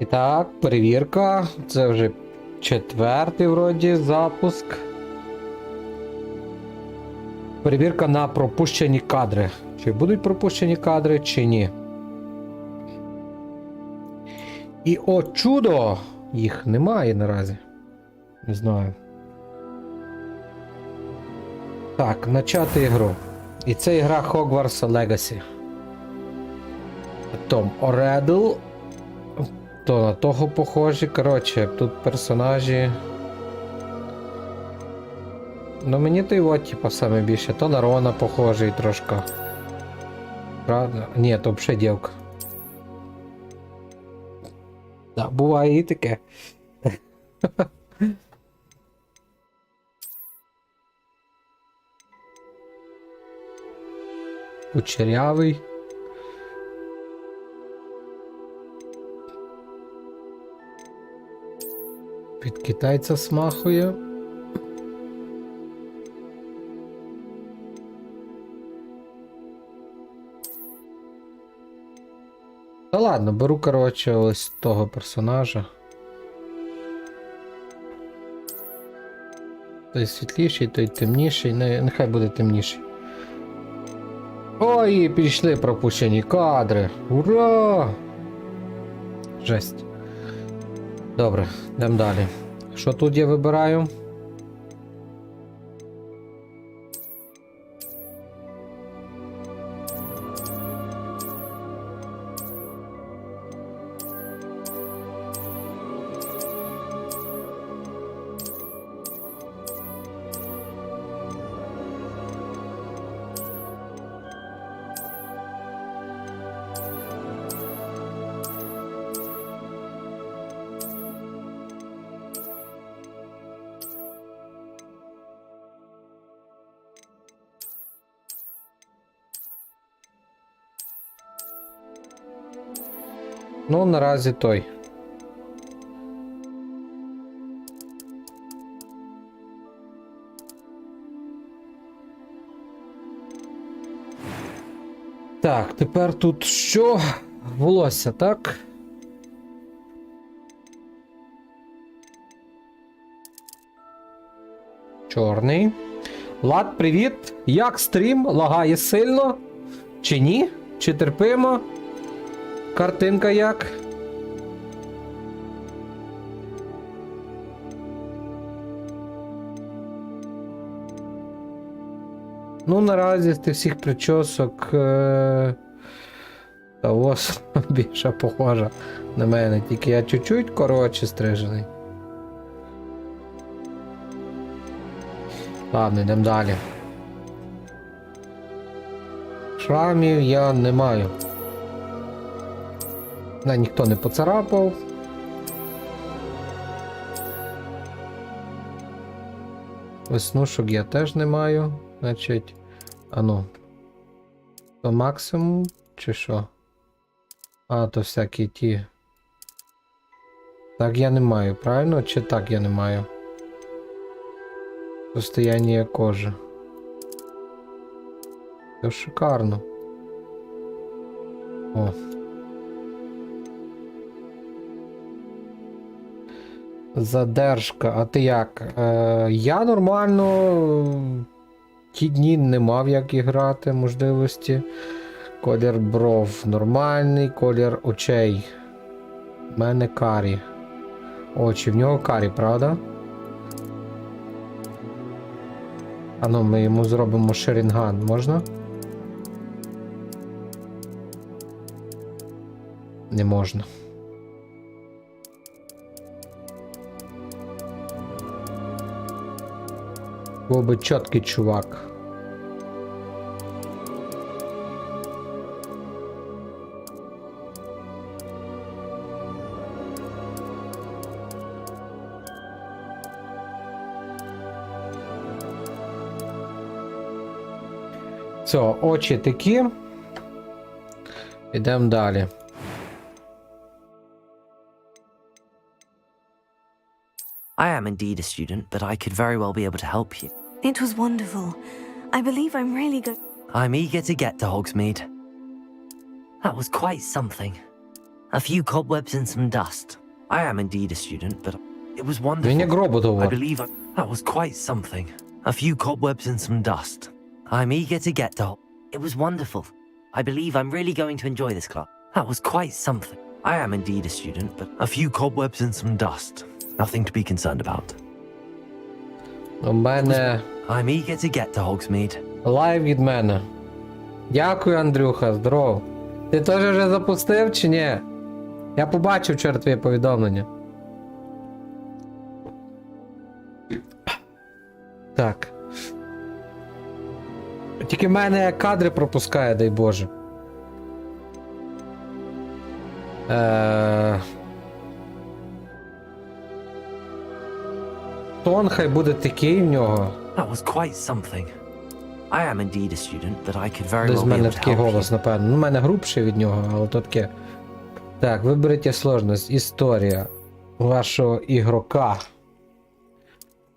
І так, перевірка. Це вже 4-й вроді запуск. Перевірка на пропущені кадри. Чи будуть пропущені кадри, чи ні. І о чудо! Їх немає наразі. Не знаю. Так, почати ігру. І це ігра Hogwarts Legacy. Потім Оредл. То на того похожі. Коротше, тут персонажі. Ну мені то його, типа, саме більше. То на Рона похожий трошки. Правда? Ні, то взагалі дівка. Так, буває і таке. Кучерявий. Під китайця смахує. Та ладно, беру, коротше, ось того персонажа. Той світліший, той темніший, нехай буде темніший. Ой, пішли пропущені кадри. Ура! Жесть. Добре, йдемо далі. Що тут я вибираю? Ну, наразі той. Так, тепер тут що? Волосся, так? Чорний. Влад, привіт! Як стрім? Лагає сильно? Чи ні? Чи терпимо? Картинка як? Ну, наразі з тих всіх причосок та ось більше похожа на мене, тільки я чуть-чуть коротше стрижений. Ладно, йдемо далі. Шрамів я не маю. Ніхто не поцарапав. Веснушок я теж не маю. Значить, ану. То максимум, чи що? А, то всякі ті. Так я не маю, правильно? Чи так я не маю? Состояние кожи. Це шикарно. О. Задержка, а ти як? Я нормально ті дні не мав як іграти можливості. Колір бров нормальний, колір очей. У мене карі. Очі, в нього карі, правда? А ну, ми йому зробимо шерінган, можна? Не можна. Був би чіткий чувак. Все, очі такі. Ідемо далі. I am indeed a student, but I could very well be able to help you. It was wonderful. I believe I'm really good. I'm eager to get to Hogsmeade. That was quite something. A few cobwebs and some dust. I am indeed a student, but it was wonderful. Він як робот I говорить. believe that was quite something. A few cobwebs and some dust. I'm eager to get to. It was wonderful. I believe I'm really going to enjoy this class. That was quite something. I am indeed a student, but a few cobwebs and some dust. Nothing to be concerned about. У мене I'm eager to get to Hogsmeade. лайв від мене. Дякую, Андрюха, здоров. Ти теж вже запустив чи ні? Я побачив вчора твоє повідомлення. Так. Тільки в мене кадри пропускає, дай Боже. Тон хай буде такий в нього. That was quite something. I am indeed a student, but I could very Десь well в be мене able to такий help you. голос, напевно. Ну, в мене грубший від нього, але то таке. Так, виберіть сложність. Історія вашого ігрока.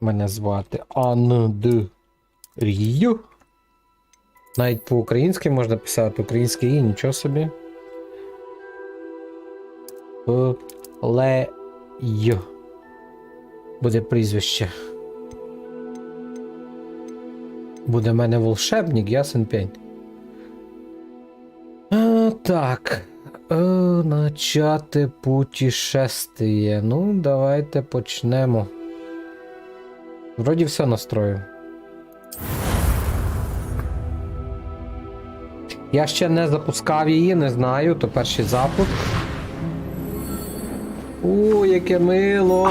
Мене звати Андрію. Навіть по-українськи можна писати. Українське і, нічого собі. Лею. Буде прізвище. Буде в мене волшебник, ясен пень. Так. Начати путешествие. Ну, давайте почнемо. Вроді все настрою. Я ще не запускав її, не знаю, то перший запуск. Яке мило!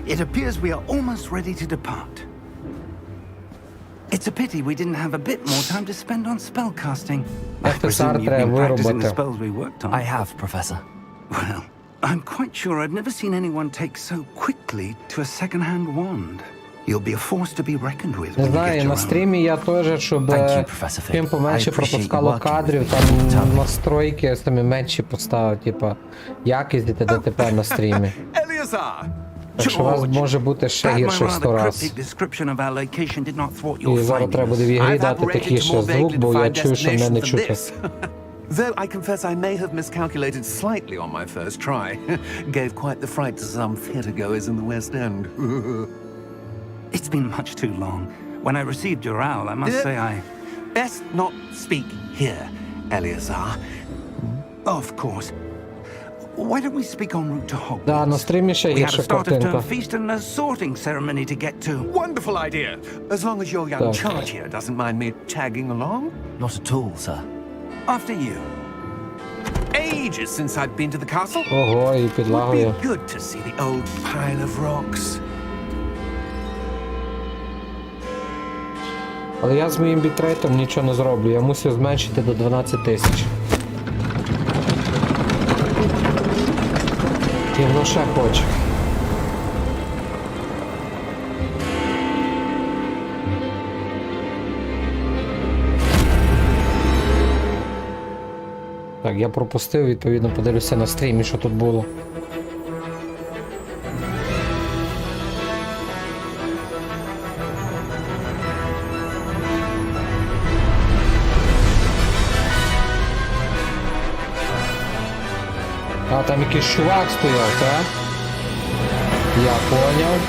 It appears we are almost ready to depart. It's a pity we didn't have a bit more time to spend on spellcasting. I presume you've been practicing the spells we worked on. I have, Professor. Well, I'm quite sure I've never seen anyone take so quickly to a second-hand wand. You'll be a force to be reckoned with Не when you get знаю, your на own. стрімі я теж, щоб Thank you, Professor Fig. чим поменше I appreciate пропускало you working кадрів, with me. там настройки самі менші поставив, типа якість і т.д. на стрімі. Eleazar! Так що у вас може бути ще Glad my гірше в 100 rather раз. cryptic description of our location did not thwart І your зараз треба буде в findings. ігрі I've дати operated тихіше more звук, vaguely бо я defined чую, що мене не destinations than чути. this. Though I confess I may have miscalculated slightly on my first try. Gave quite the fright to some theatregoers in the West End. It's been much too long. When I received your owl, I must say I... Best not speak here, Eleazar. Of course. Why don't we speak en route to Hogwarts? Да, на стрімі ще We had a гірше start of term картинка. feast and a sorting ceremony to get to. Wonderful idea. As long as your young Так. charge here doesn't mind me tagging along. Not at all, sir. After you. Ages since I've been to the castle. Ого, і Would підлагує. be good to see the old pile of rocks. Але я з моїм бітрейтом нічого не зроблю, я мусив зменшити до 12 тисяч. І воно ще хоче. Так, я пропустив, відповідно, подивлюся на стрімі, що тут було. А, там якийсь чувак стояв, так? Я поняв.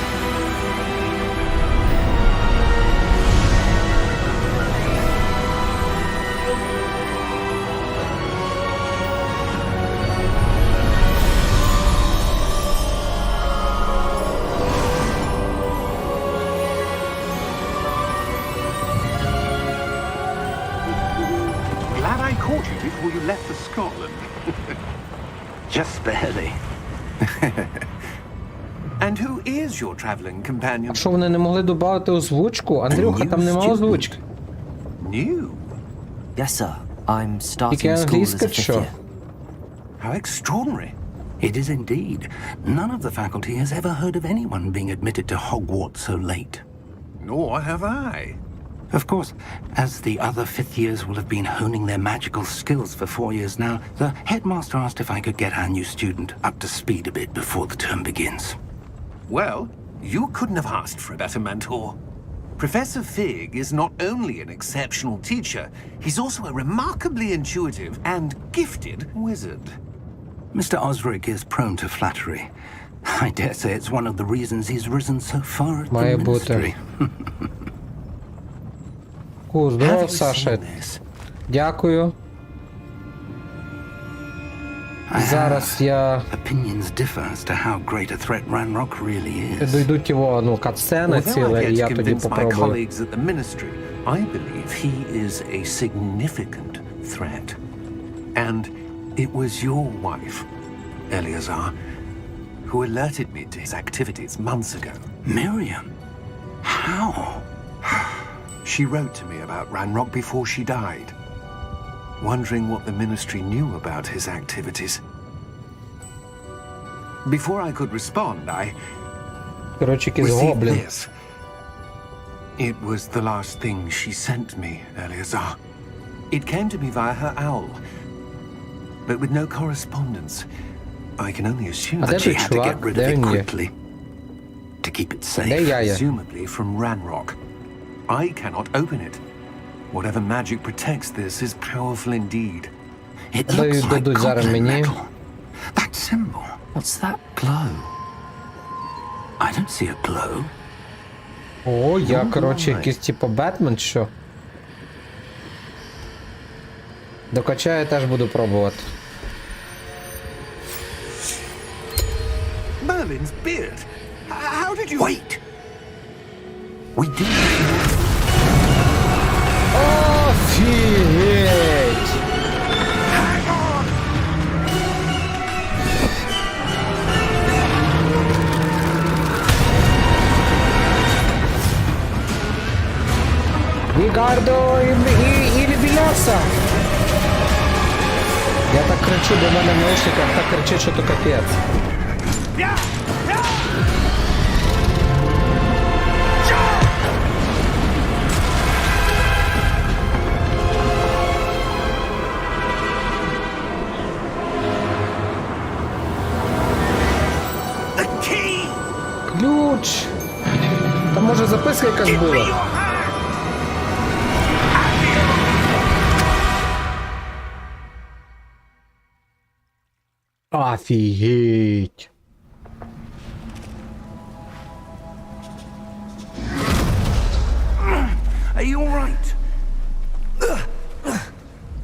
Glad I caught you before you left for Scotland. Just barely. And who is your traveling companion? Що вони не могли додати озвучку? Андрюха, там нема озвучки. New. Yes, sir. I'm starting Тільки school as a англійська fifth що? year. How extraordinary. It is indeed. None of the faculty has ever heard of anyone being admitted to Hogwarts so late. Nor have I. Of course, as the other fifth years will have been honing their magical skills for 4 years now, the headmaster asked if I could get our new student up to speed a bit before the term begins. Well, you couldn't have asked for a better mentor. Professor Fig is not only an exceptional teacher, he's also a remarkably intuitive and gifted wizard. Mr. Osric is prone to flattery. I dare say it's one of the reasons he's risen so far at Має the бути. ministry. Здорово, Have you Саша. seen this? Дякую. Зараз я Opinions differ as to how great a threat Ranrock really is. дойдуть його, ну, катсцена Although I ціла, і get я to тоді convince my попробую. colleagues at the ministry, I believe he is a significant threat. And it was your wife, Eleazar, who alerted me to his activities months ago. Miriam? How? She wrote to me about Ranrock before she died, wondering what the ministry knew about his activities. Before I could respond, I Коротше, якийсь received гоблін. this. It was the last thing she sent me, Eleazar. It came to me via her owl, but with no correspondence. I can only assume А де that той She had to чувак? get rid of Де it він є? quickly to keep it Де safe. я є? presumably from Ranrock. I cannot open it. Whatever magic protects this is powerful indeed. It Даю- looks like дадуть зараз goblin мені. metal. That symbol. What's that glow? I don't see a glow. О, я, Ну, коротше, давай. якийсь типу Бетмен, чи що? Докачаю, теж буду пробувати. Merlin's beard! How did you... Wait! We do. Офігеть! Вігардо і Лібіляса! Я так кричу, до мене в наушниках так кричить, що то капець. The key! Ключ! Там може записка якась була? Офігеть! Are you all right?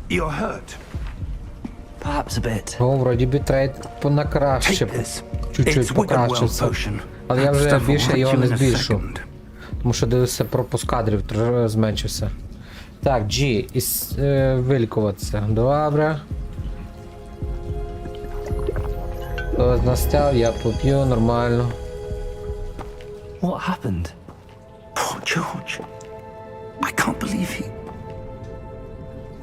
You're hurt. Perhaps a bit. О, вроді би трейд понакраще. Take this. Чуть-чуть It's Wiggenweld покращився. potion. Але я вже Stuff will більше hurt його you не in a збільшу. second. Тому що дивився, пропуск кадрів зменшився. Так, G. Вилікуватися. Добре. Хто настяв, я поп'ю, нормально. What happened? Poor George. I can't believe he...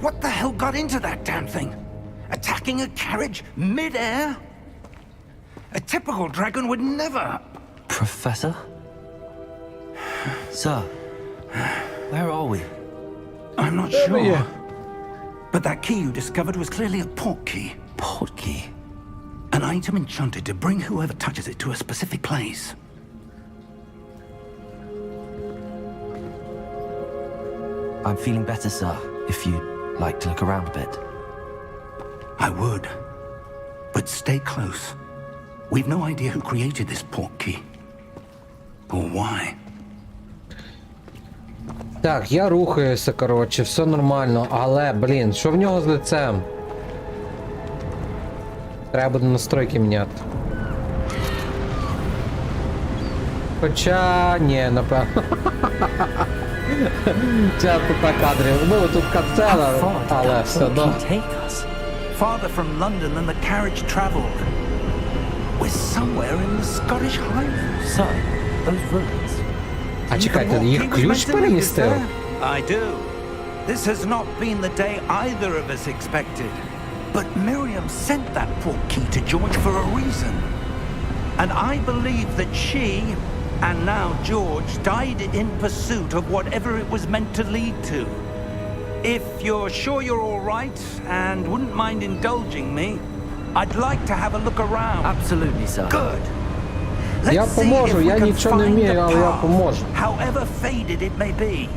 What the hell got into that damn thing? Attacking a carriage mid-air? A typical dragon would never... Professor? Sir, where are we? I'm not yeah. sure. But that key you discovered was clearly a port key. Port key. An item enchanted to bring whoever touches it to a specific place. I'm feeling better, sir, if you'd like to look around a bit. I would. But stay close. We've no idea who created this port key. Or why. Так, я рухаюся, коротше, все нормально, але, блін, що в нього з лицем? Треба буде настройки міняти. Хоча, ні, напевно. Часто так кадрів. Ну, тут катсцена, але все одно. Take us. Farther from London than the carriage travelled. We're somewhere in the Scottish Highlands. So, those ruins. А чекайте, їх ключ перемістив? I do. This has not been the day either of us expected. But Miriam sent that port key to George for a reason. And I believe that she, and now George, died in pursuit of whatever it was meant to lead to. If you're sure you're all right and wouldn't mind indulging me, I'd like to have a look around. Absolutely, sir. Good. Я Let's see поможу, if we я can нічого не find вмію, the але я path, поможу. however faded it may be.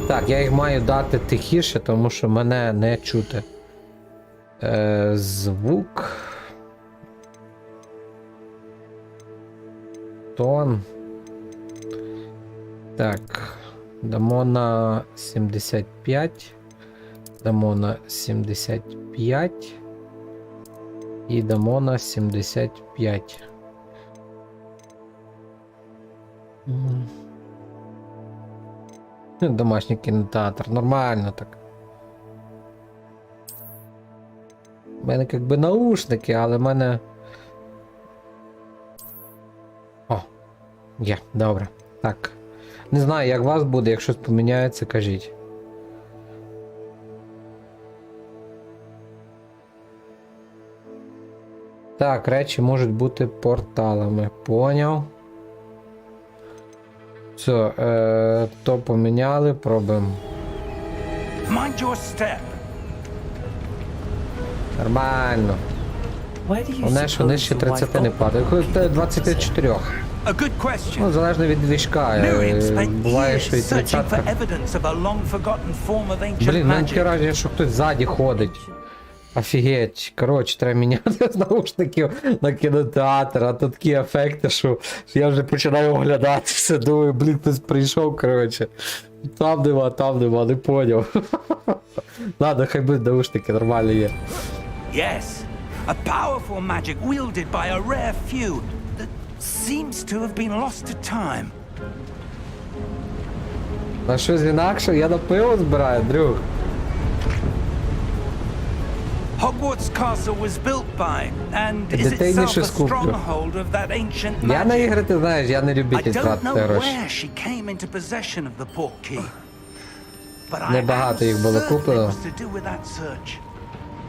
Так, я їх маю дати тихіше, тому що мене не чути. Звук. Тон. Так. Дамо на 75. Дамо на 75. І дамо на 75. Домашній кінотеатр. Нормально так. У мене якби наушники, але в мене... О, є, добре. Так. Не знаю, як у вас буде, якщо щось поміняється, кажіть. Так, речі можуть бути порталами. Поняв. Все, то поміняли, пробуємо. Mind your step. Нормально. Where do you Головне, що suppose нижче your 30 wife не got падає. Коли the 24. A good question. Ну, залежно від движка. Miriam spent Буває, що і years searching 30. for evidence of a long-forgotten form of ancient Блін, мене таке magic. враження, що хтось ззаді ходить. Офігеть. Коротше, треба міняти з наушників на кінотеатр, а тут такі ефекти, що я вже починаю оглядати все, думаю, блін, хтось прийшов, коротше. Там нема, не поняв. Ладно, хай будуть наушники, нормально є. Yes, a powerful magic wielded by a rare few that seems to have been lost to time. На щось інакше, я на пиво збираю, друг. Hogwarts Castle was built by, and is Детейніше itself a скуплю. stronghold of that ancient Я на magic. ігри, ти знаєш, я не I любитель don't тратити know гроші. where she came into possession of the portkey, but I am Небагато їх було certain it куплено. was to do with that search.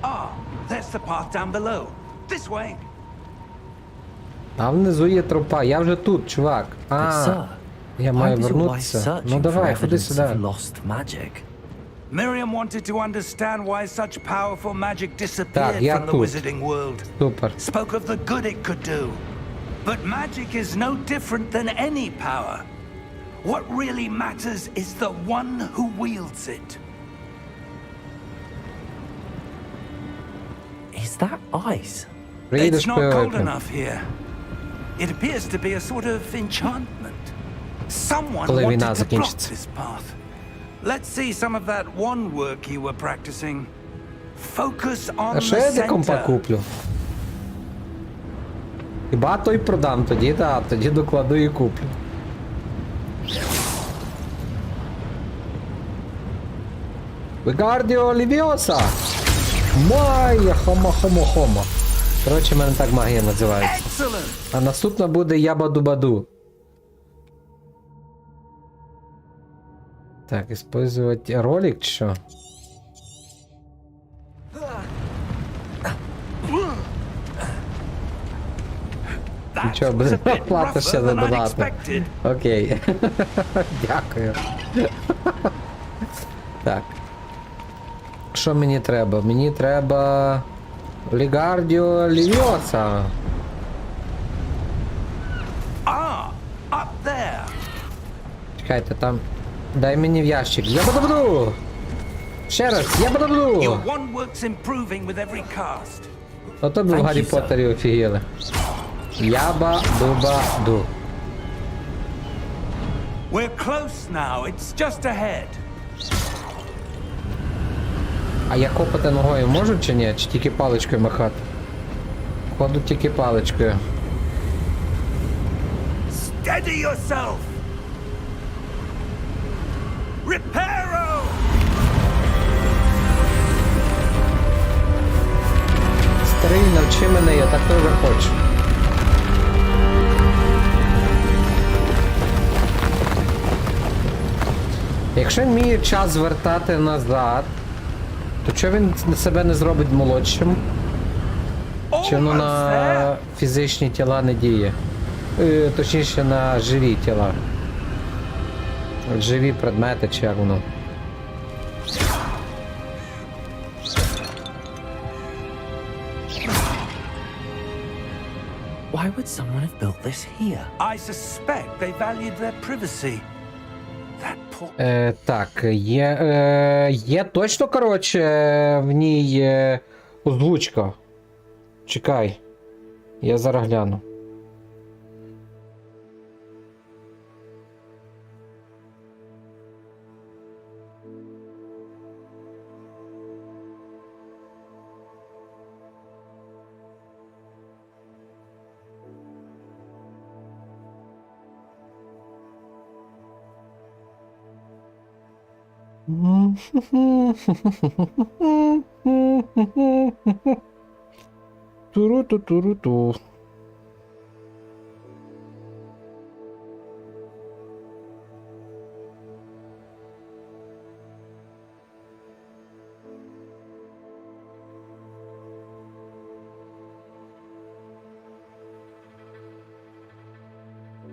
Ah, there's the path down below. This way. А внизу є тропа, я вже тут, чувак. But, А, sir, я why маю was your wife вернутися. Ну searching for давай, ходи evidence сюди. of lost magic? Miriam wanted to understand why such powerful magic Так, disappeared я from the тут. wizarding world. Супер. Spoke of the good it could do. But magic is no different than any power. What really matters is the one who wields it. Is that ice? Приїдеш It's not пиво cold вип'ємо. enough here. It appears to be a sort of enchantment. Someone Коли війна wanted to block закінчиться. this path. Let's see some of that wand work you were practicing. Focus on А що the я за компа center. куплю? Хіба той продам тоді, так, тоді докладу і куплю. Вегардіо Лівіоса! Майя, хома. Коротше, в мене так магія називається. Excellent. А наступна буде Ябаду-баду. Так, использовать ролик, чи що? That Нічого, was a bit платишся rougher за than I'd донати. expected. Окей. Дякую. Так. Що мені треба? Мені треба... Лігардіо Лівіоса. Ah, up there. Чекайте, там... Дай мені в ящик. Я буду! Ще раз, я буду! Your wand work's improving with every cast. Ото б в Thank Гаррі you, sir. Поттері офігіли. Яба-дуба-ду. We're close now. It's just ahead. А я копати ногою можу чи ні? Чи тільки паличкою махати? Ходу тільки паличкою. Steady yourself. Reparo. Старий, навчи мене, я так теж хочу. Якщо він вміє час звертати назад, то чого він себе не зробить молодшим? Чи воно Almost на there. фізичні тіла не діє? Точніше на живі тіла. Живі предмети, чи як воно. Why would someone have built this here? I suspect they valued their privacy. That poor... Так, є точно, коротше, в ній Озвучка. Чекай. Я зараз гляну. Туру-ту-туру-ту.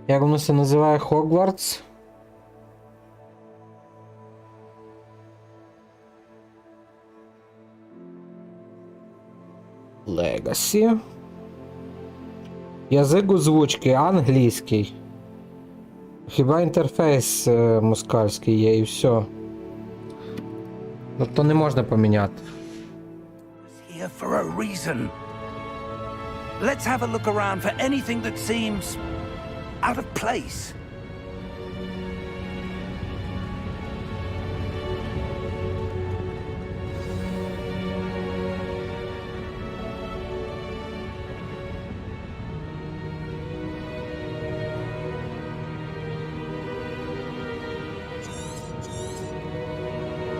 Як воно це називає? Hogwarts? Legacy. Язик озвучки англійський. Хіба інтерфейс москальський є і все. Тобто не можна поміняти. Here for a reason. Let's have a look around for anything that seems out of place.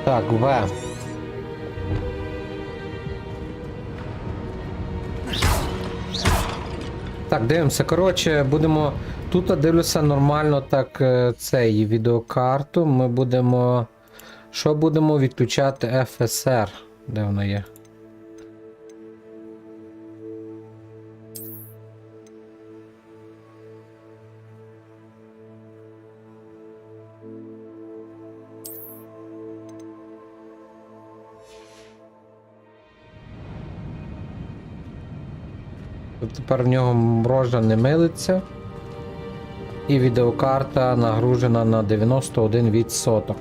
Так, В. Так, дивимося. Коротше, будемо. Тут дивлюся нормально так цей відеокарту. Ми будемо. Що будемо відключати FSR? Де воно є? Тепер в нього мрожа не милиться. І відеокарта нагружена на 91%.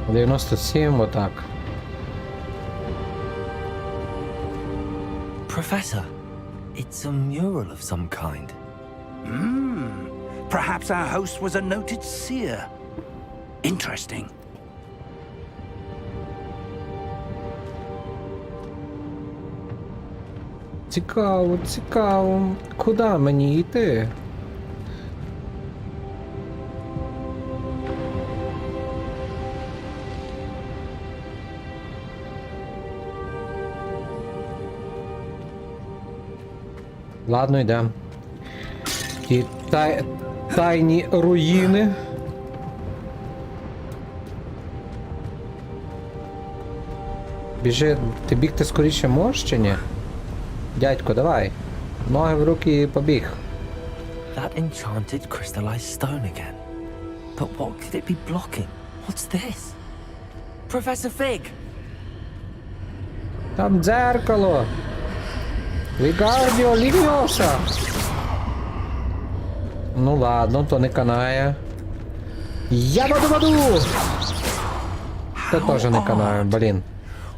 97, отак. Professor, it's a mural of some kind. Perhaps our host was a noted seer. Interesting. Цікаво, цікаво. Куди мені йти? Ладно, йдемо. Ті тайні руїни. Біжи, ти бігти скоріше можеш чи ні? Дядько, давай. Ноги в руки і побіг. That enchanted crystallized stone again. But what could it be blocking? What's this? Professor Fig! Там дзеркало. Вігардіо, лівіоса. Ну ладно, то не канає. Ябаду-баду! Це теж не канає, блін.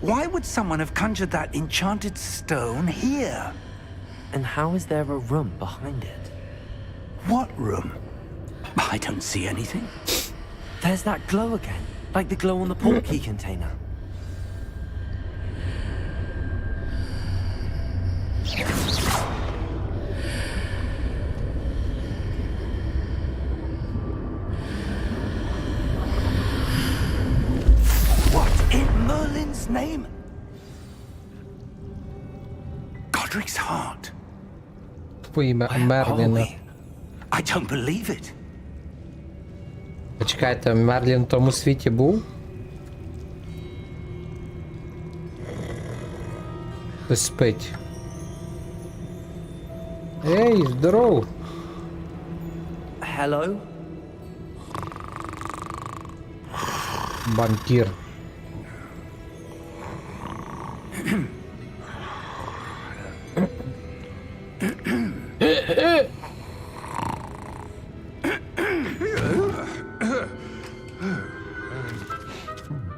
Why would someone have conjured that enchanted stone here? And how is there a room behind it? What room? I don't see anything. There's that glow again, like the glow on the portkey container. What in Merlin's name? Godric's heart. Твої Where are Мерліна. we? I don't believe it. Почекайте, Мерлін в тому світі був? Хтось спить. Ей, здоров! Hello? Банкір.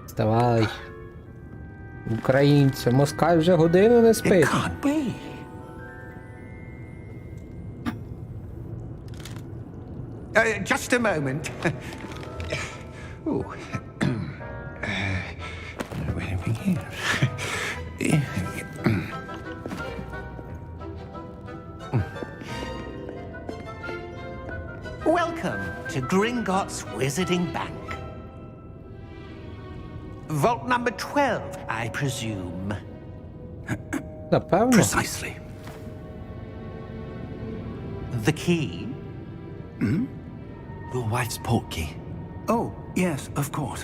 Вставай. Українці, москаль вже годину не It спить. can't be. Just a moment. Ooh. Anything here? Welcome to Gringotts Wizarding Bank. Vault number 12, I presume. Напевно. Precisely. The key? Your wife's portkey. Oh, yes, of course.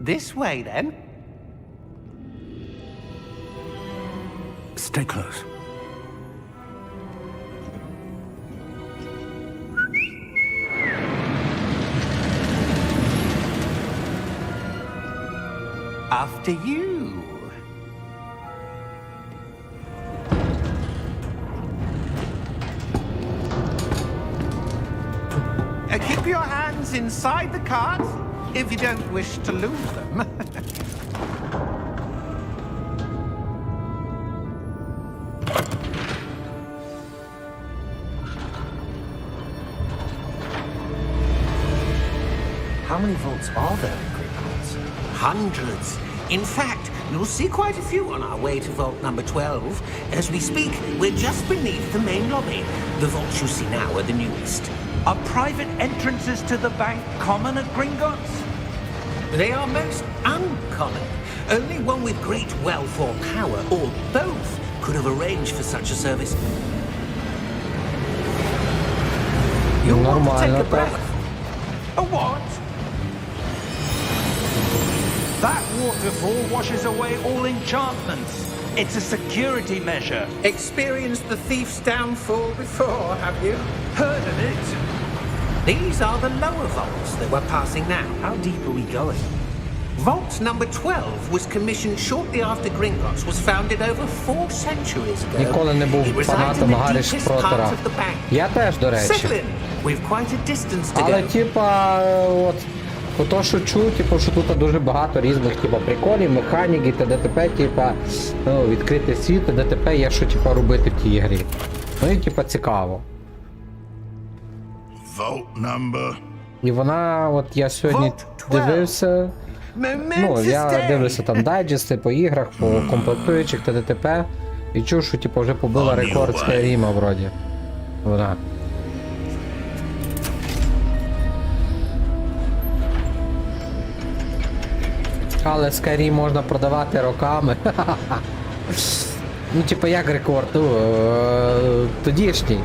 This way, then. Stay close. After you. Keep your hands inside the cart if you don't wish to lose them. How many vaults are there in Gringotts? Hundreds. In fact, you'll see quite a few on our way to vault number 12. As we speak, we're just beneath the main lobby. The vaults you see now are the newest. Are private entrances to the bank common at Gringotts? They are most uncommon. Only one with great wealth or power, or both, could have arranged for such a service. You'll want to take a breath. A what? That waterfall washes away all enchantments. It's a security measure. Experienced the thief's downfall before, have you? Heard of it? These are the lower vaults that we're passing now. How deep are we going? Vault number 12 was commissioned shortly after Gringotts was founded over 4 centuries ago. Ніколи не був It resides in фанатом the Гаррі deepest Поттера. part of the bank. Я теж, до речі. Settle in. We've quite a distance to Але go. типа, от, ото що чую, типу, що тут дуже багато різних типу, приколів, механіки, т.д.т.п., типа, ну, відкритий світ, т.д.т.п., є що типу, робити в тій грі. Ну і типа цікаво. Vault number. І вона, от я сьогодні Vault 12. дивився, ну, я дивлюся там дайджести по іграх, по комплектуючих т.д.т.п. І чув, що типу, вже побила рекорд Скайріма вроді. Вона. Але Skyrim можна продавати роками. Ну, типу, як рекорд, тодішній.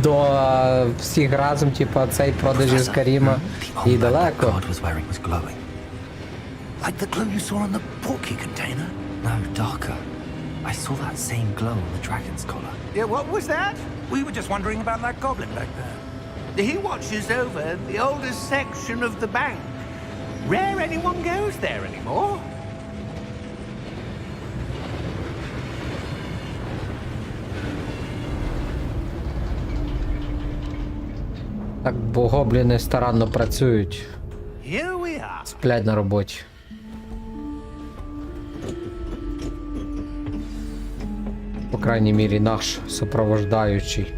До всіх разом, типу, цей продажі Skyrim і далеко. God was wearing was glowing. Like the glow you saw on the portkey container? No, darker. I saw that same glow on the dragon's collar. Yeah, what was that? We were just wondering about that goblin back there. He watches over the oldest section of the bank. Rare anyone goes there anymore. Так, бо гобліни старанно працюють. Here we are. Сплять на роботі. По крайній мірі, наш супроводжаючий.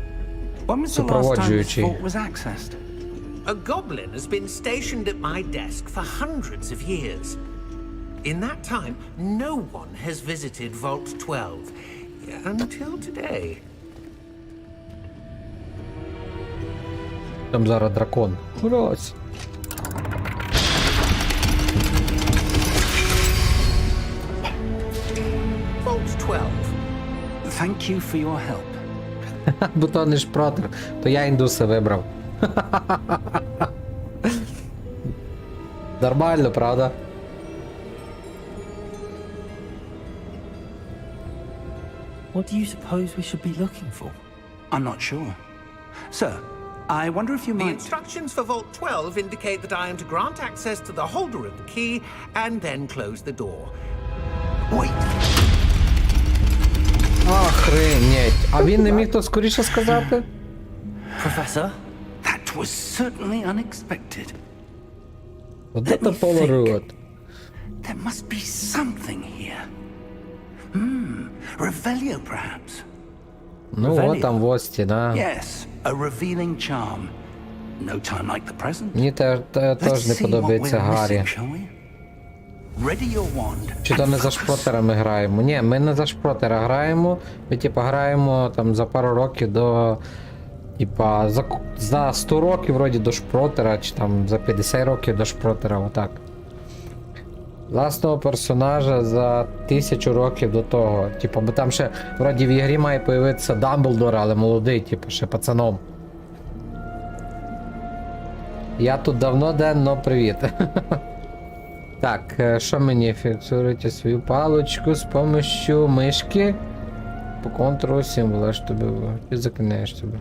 When was the last time this Супроводжуючий. vault was accessed? A goblin has been stationed at my desk for hundreds of years. In that time, no one has visited Vault 12 until today. Там зараз дракон. Урось. Vault 12. Thank you for your help. Бо то не шпротер, то я індуса вибрав. Нормально, правда? What do you suppose we should be looking for? I'm not sure. Sir, I wonder if you The might... instructions for Vault 12 indicate that I am to grant access to the holder of the key and then close the door. Wait! Охренеть. А він не міг то скоріше сказати? Professor? That was certainly unexpected. От Let це me поворот. There must be something here. Revelio, perhaps? Ну, Revelio. от там ось стіна. Yes, a revealing charm. No time like the present. Мені теж Let's не see what подобається we're Гаррі. missing, shall we? Ready your wand. Чи то and не за focus. шпротерами граємо? Ні, ми не за шпротера граємо. Ми типа граємо там за пару років до. Типа за 100 років вроді до шпротера, чи там за 50 років до шпротера, отак. Власного персонажа за 1000 років до того. Типа, бо там ще вроді в ігрі має появитися Дамблдор, але молодий, типу, ще пацаном. Я тут давно, но привіт. Так, що мені? Фіксуйте свою паличку з помощью мишки по контуру символа, чтобы ты заклинаешь себя.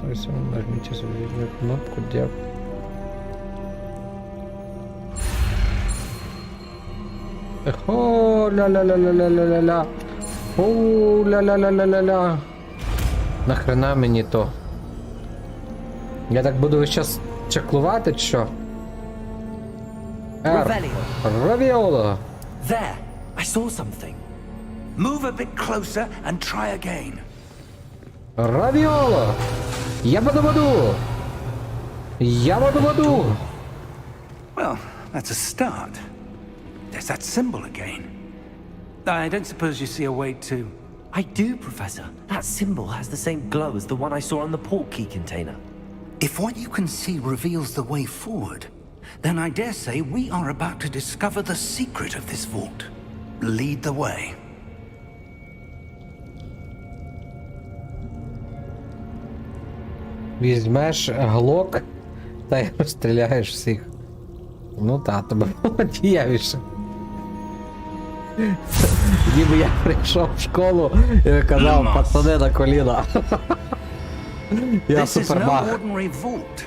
То есть нажмите свою кнопку, где... О, ля-ля-ля-ля-ля-ля-ля-ля. О, ля-ля-ля-ля-ля-ля. Нахрена мені то? Я так буду зараз чеклувати, чи що? Revelio. Равіоло. There. I saw something. Move a bit closer and try again. Равіоло. Я буду. Я буду. Well, that's a start. There's that symbol again. I don't suppose you see a way to... I do, Professor. That symbol has the same glow as the one I saw on the port key container. If what you can see reveals the way forward, then I dare say we are about to discover the secret of this vault. Lead the way. Візьмеш глок та й розстріляєш всіх. Ну та, тебе діявіше. Ніби я прийшов в школу і казав, пацани на коліна. Я This is no супермах. ordinary vault.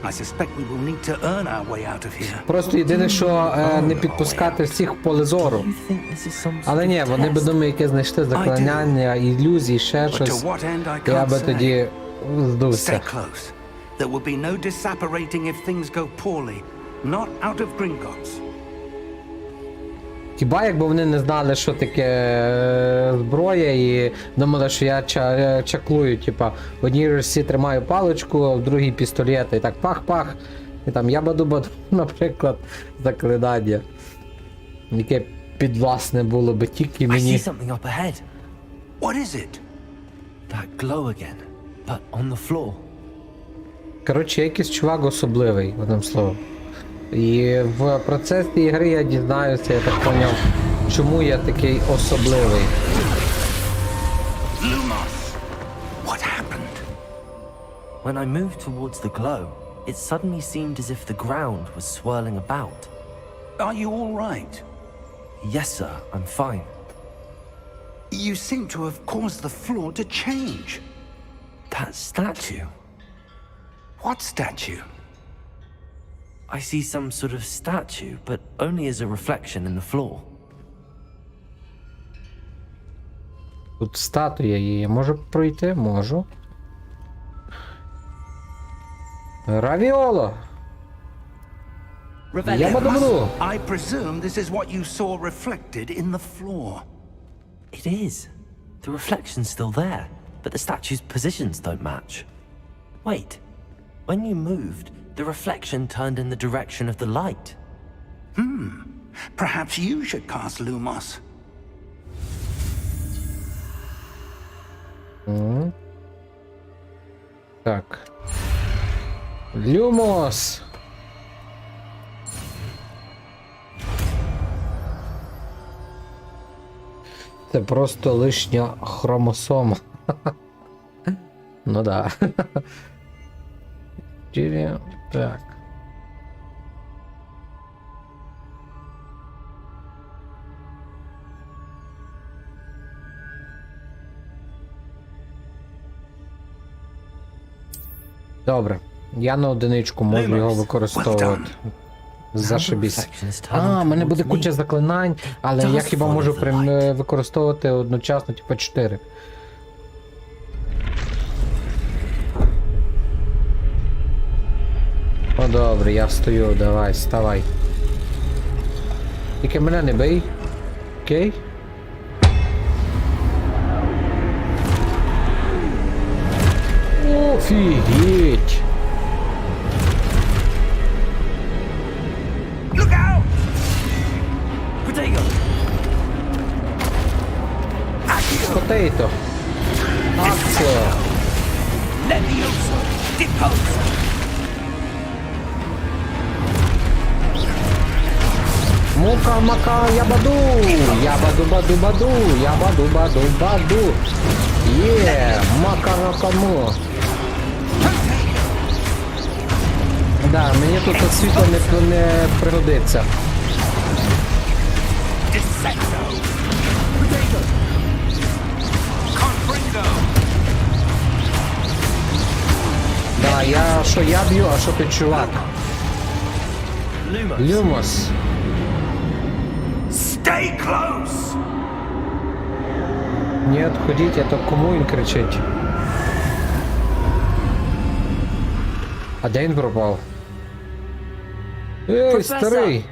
I suspect we will need to earn our way out of here. Просто єдине, що не підпускати всіх в поле зору. You think this is some Але sort ні, of вони би test? думаю, яке знайшли заклинання, ілюзії, ще But to щось. what end I Я can't би say. тоді Stay здувся. close. There will be no disapparating if things go poorly. Not out of Gringotts. Хіба якби вони не знали, що таке зброя, і думали, що я чаклую, типа, в одній руці тримаю паличку, а в другій пістолет, і так пах-пах, і там я баду, наприклад, заклинання, яке підвласне було би тільки I мені. see something up ahead. What is it? That glow again, but on the floor. Коротше, якийсь чувак особливий, одним словом. І в процесі ігри я дізнаюся, я так поняв, чому я такий особливий. Lumos! What happened? When I moved towards the glow, it suddenly seemed as if the ground was swirling about. Are you all right? Yes, sir, I'm fine. You seem to have caused the floor to change. That statue. What statue? I see some sort of statue, but only as a reflection in the floor. Тут статуя є, я можу пройти? Можу. Равіоло! Я буду. I presume this is what you saw reflected in the floor. It is. The reflection's still there, but the statue's positions don't match. Wait. When you moved, the reflection turned in the direction of the light. Perhaps you should cast Lumos. Так. Люмос! Це просто лишня хромосома. Ну да. Так. Добре. Я на одиничку можу його використовувати. Зашибісь. А, в мене буде куча заклинань, але я хіба можу використовувати одночасно, типу 4. О, Добре, я встаю, давай, вставай. Тільки мене не бий. Окей? Офігеть! Look out! Protego! Потейто. Акція. Levioso! Deposa! Мука-мака, ябаду! Ябаду-баду-баду! Ябаду-баду-баду! Є! Макаракамо! Да, мені тут світло не пригодиться. Dissecto! Confringo! Да, я б'ю, а що ти чувак? Lumos! Люмос. Stay close! Ні, отходіть, а то кому він кричить? А де він пропав? Ей, старий!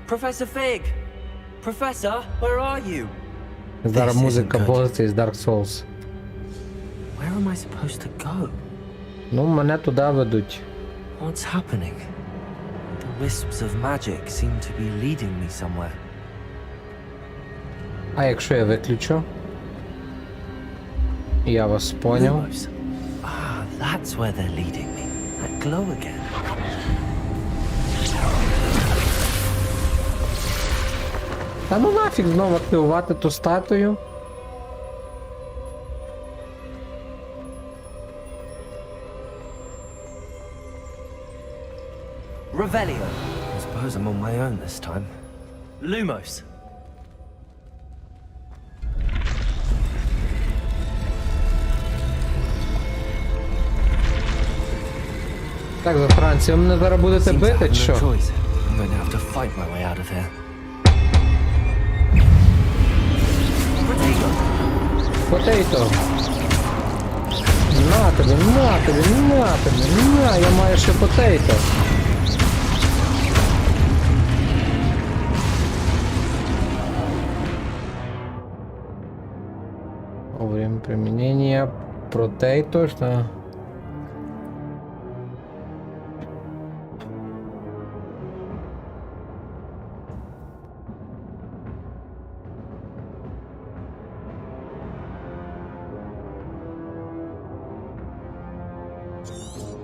Professor Fig! Professor, where are you? Зараз This музика isn't good. бозиться із Dark Souls. Where am I supposed to go? Ну, мене туди ведуть. What's happening? The wisps of magic seem to be leading me somewhere. А якщо я виключу? Я вас поняв. Lumos. Ah, that's where they're leading me. That glow again. Та ну нафіг знову активувати ту статую. Revelio. I suppose I'm on my own this time. Lumos. Так, за Францію, ви мене зараз будете Seems I бити, have чи no що? choice. I'm going to have to fight my way out of here. Protego. Потейто. На тобі, на тобі, на тобі, на, я маю ще потейто. Время применения протейто, что...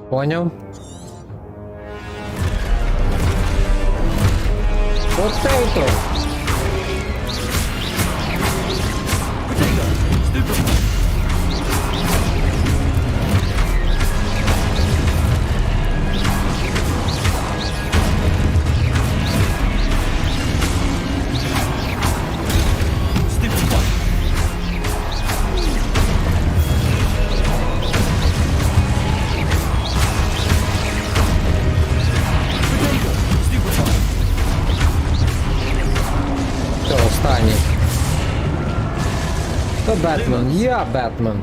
Понял. Потейто. Все, останній. Хто Бетмен? Я Бетмен.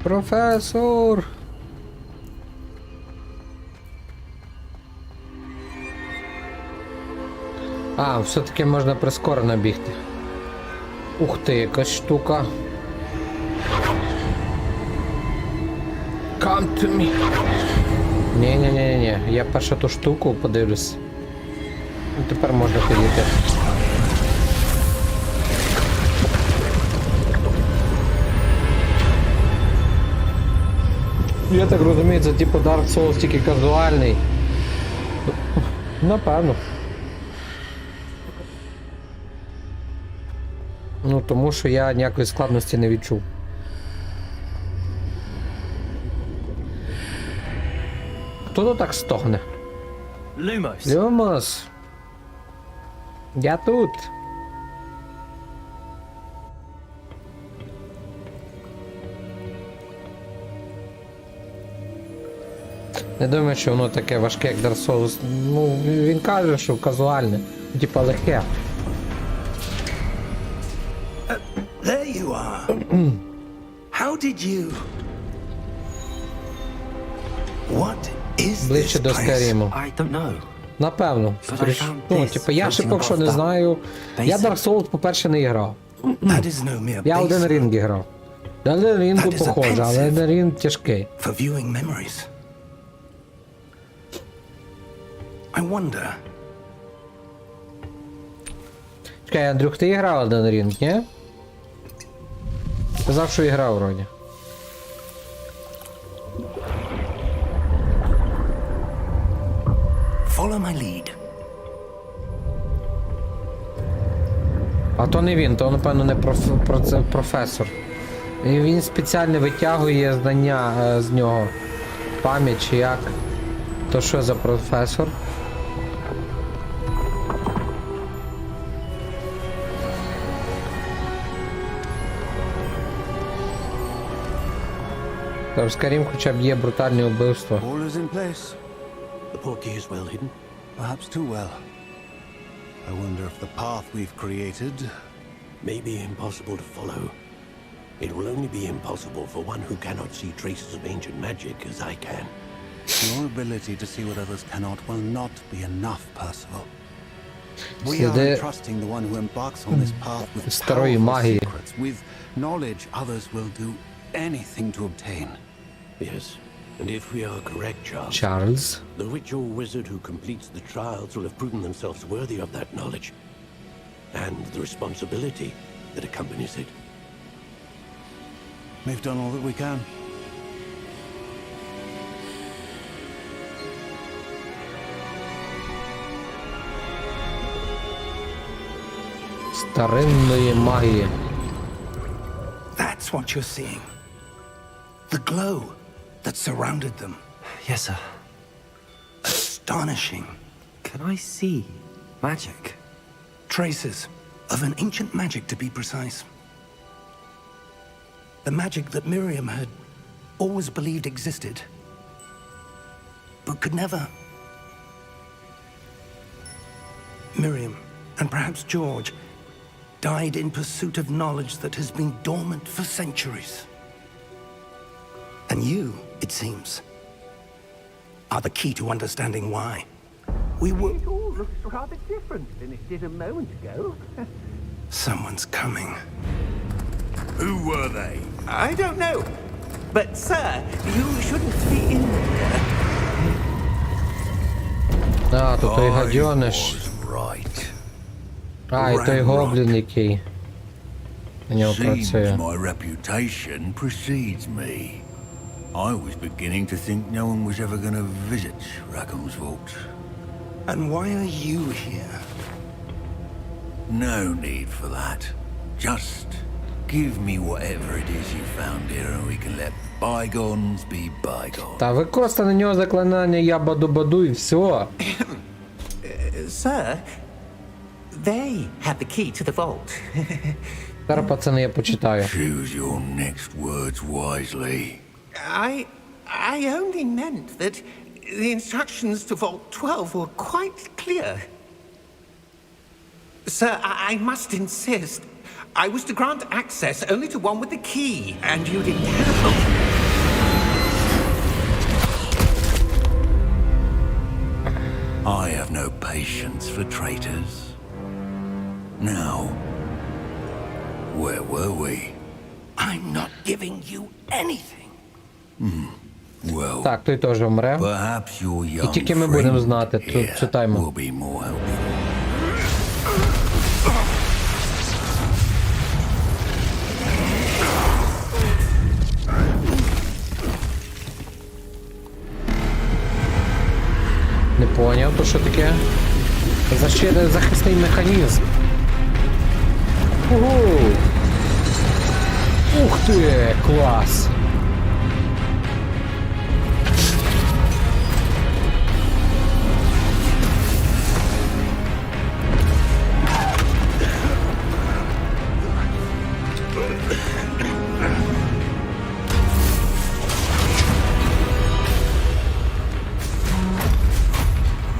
Професор. А, все-таки можна прискорено бігти. Ух ти, якась штука. Come to me. Ні, я першу ту штуку подивлюсь. І тепер можна підійти. Я так розумію, це типу Dark Souls тільки казуальний. Напевно. Ну, тому що я ніякої складності не відчув. Хто тут так стогне? Lumos. Люмос. Я тут. Не думаю, що воно таке важке, як Dark Souls. Ну, він каже, що казуальне. Типа легке. There you are. How did you... What is Ближче this до place? Скаріму. I don't know. Напевно. Ну, типу, я ще поки що не знаю. Я Dark Souls, по-перше, не грав. That is no mere Я один basement рінг грав. Один рінгу That is a похоже, але pensive. один рінг тяжкий. for viewing memories. I wonder... Чекай, Андрюх, ти грав один рінг, ні? Сказав, що грав вроді. Follow my lead. А то не він, то напевно не професор. І він спеціально витягує знання з нього. Пам'ять чи як. То що за професор? Та в Скарім хоча б є брутальне вбивство. All is in place. The portkey is well hidden. Perhaps too well. I wonder if the path we've created... May be impossible to follow. It will only be impossible for one who cannot see traces of ancient magic as I can. Your ability to see what others cannot will not be enough, Percival. We Сліди are trusting the one who embarks on this path with старої powerful магії. secrets, with knowledge others will do anything to obtain. Yes, and if we are correct, Charles, Чарльз. the witch or wizard who completes the trials will have proven themselves worthy of that knowledge and the responsibility that accompanies it. We've done all that we can. Старинної магії. That's what you're seeing. The glow that surrounded them. Yes, sir. Astonishing. Can I see magic? Traces of an ancient magic, to be precise. The magic that Miriam had always believed existed, but could never. Miriam, and perhaps George, died in pursuit of knowledge that has been dormant for centuries. And you, it seems, are the key to understanding why. We were... It all looks rather different than it did a moment ago. Someone's coming. Who were they? I don't know. But, sir, you shouldn't be in there. А, то той гадьониш. Right. А, і той гоблін, який на нього працює. Seems my reputation precedes me. I was beginning to think no one was ever going to visit Rackham's vault. And why are you here? No need for that. Just give me whatever it is you found here and we can let bygones be bygones. Та використай на нього заклинання я баду-баду і все. Sir, they had the key to the vault. Зараз, пацани, я почитаю. Choose your next words wisely. I only meant that the instructions to Vault 12 were quite clear. Sir, I must insist. I was to grant access only to one with the key, and you didn't have... I have no patience for traitors. Now, where were we? I'm not giving you anything. Well, Так, той теж вмре. perhaps your young тільки ми будемо friend знати, тут here читаємо. will be more helpful. Не поняв, то що таке? Захисний механізм. Ого! Ух ти, клас!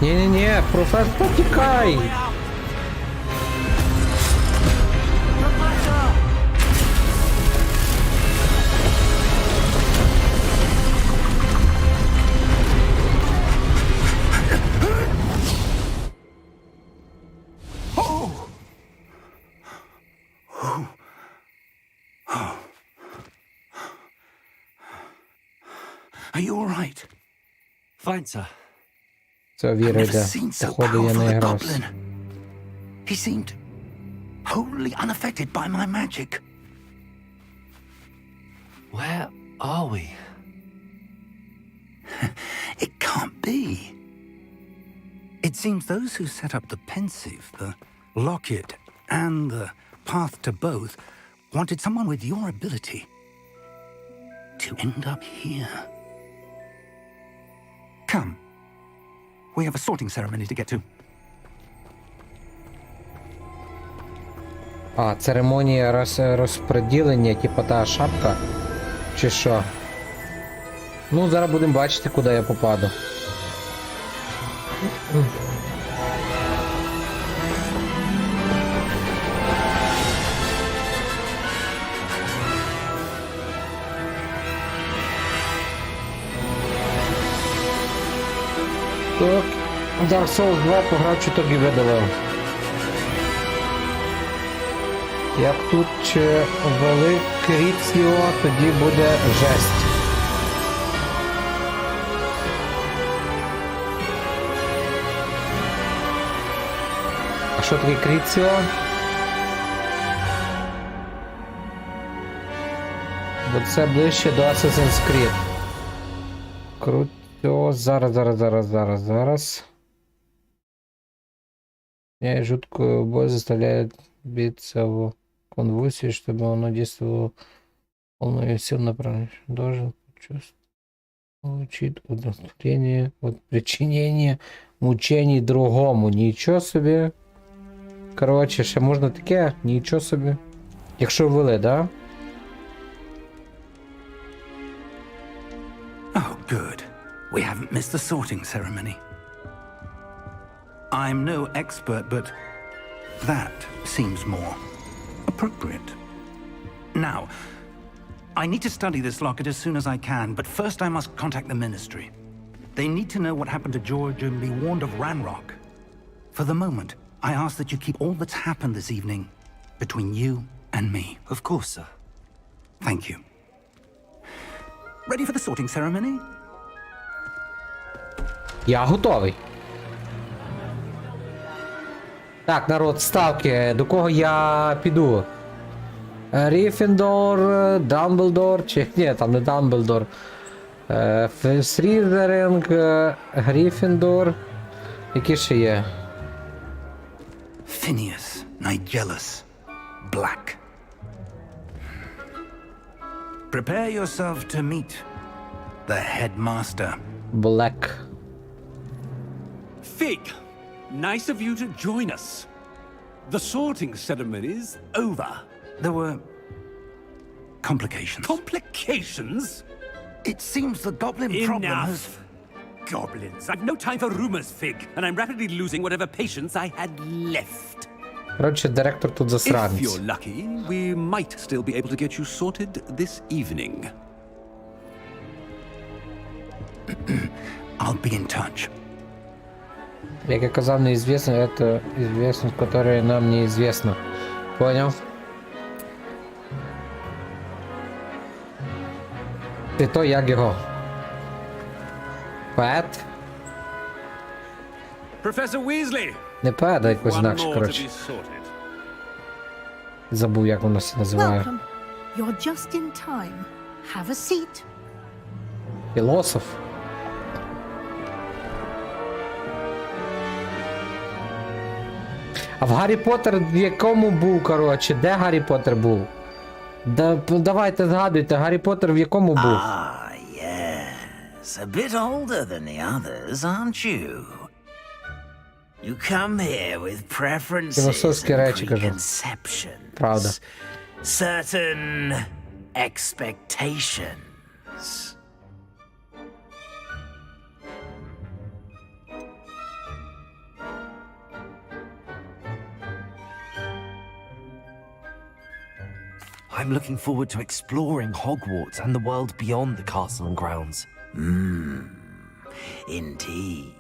Ні-ні-ні, професор, потікай! Are you all right? Fine, sir. Це I've віра never йде. seen so Походу я powerful не a грався. goblin. He seemed wholly unaffected by my magic. Where are we? It can't be. It seems those who set up the pensive, the locket, and the path to both wanted someone with your ability to end up here. Come. We have a sorting ceremony to get to. А, церемонія розподілення, типу та шапка? Чи що? Ну, зараз будемо бачити, куди я попаду. Так, Dark Souls 2 пограв, чуток і видалив. Як тут ввели Кріціо, тоді буде жесть. А що таке Кріціо? Бо це ближче до Assassin's Creed. Круто. Зараз. Я жуткую боль заставляет биться в конвульсии, чтобы оно действовало полную сил направления. Должен получить удовлетворение от причинения мучений другому. Нічого собі. Коротше, ще можна таке? Нічого собі. Якщо ввели, да? Oh, good. We haven't missed the sorting ceremony. I'm no expert, but that seems more appropriate. Now, I need to study this locket as soon as I can, but first I must contact the Ministry. They need to know what happened to George and be warned of Ranrock. For the moment, I ask that you keep all that's happened this evening between you and me. Of course, sir. Thank you. Ready for the sorting ceremony? Я готовий. Так, народ, ставки. До кого я піду? Гриффіндор, Дамблдор, чи... Ні, там не Дамблдор. Слізеринг, Гриффіндор. Які ще є? Phineas, Nigellus, Black. Prepare yourself to meet the headmaster. Блек. Fig, nice of you to join us. The sorting ceremony's over. There were complications. Complications? It seems the goblin problem has... Enough. Goblins. I've no time for rumors, Fig, and I'm rapidly losing whatever patience I had left. Коротше, директор тут If засранець. you're lucky, we might still be able to get you sorted this evening. I'll be in touch. Як я казав, неізвісно, это известность, которая нам неизвестна. Понял? І то як його? Пет? Professor Weasley! Не пет, а якось One інакше, more to коротше. be sorted. Забув, як воно все називає. Welcome. You're just in time. Have a seat. Філософ. А в Гаррі Поттер в якому був, коротше? Де Гаррі Поттер був? Давайте згадуйте, Гаррі Поттер в якому був? Ah, yes. A bit older than the others, aren't you? You come here with preferences Філософські and речі кажу. preconceptions. Правда. Certain expectations. I'm looking forward to exploring Hogwarts and the world beyond the castle and grounds. Indeed.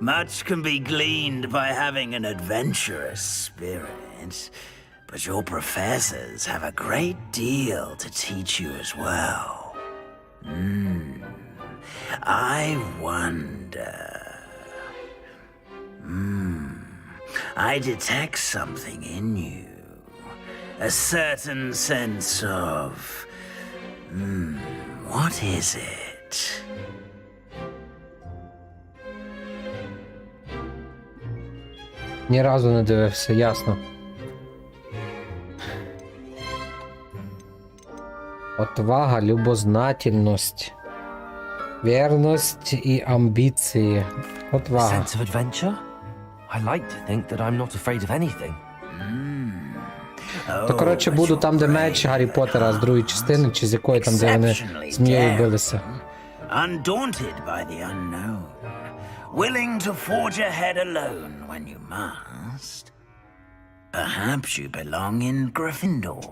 Much can be gleaned by having an adventurous spirit, but your professors have a great deal to teach you as well. I wonder... I detect something in you. A certain sense of... what is it? Ні разу не дивився, ясно. Отвага, любознательність, вірність і амбіції. Отвага. Sense of adventure? I like to think that I'm not afraid of anything. То, коротше, буду там, де меч Гаррі Поттера з другої частини, чи з якої там, де вони змією билися. Undaunted by the unknown. Willing to forge ahead alone when you must. Perhaps you belong in Gryffindor.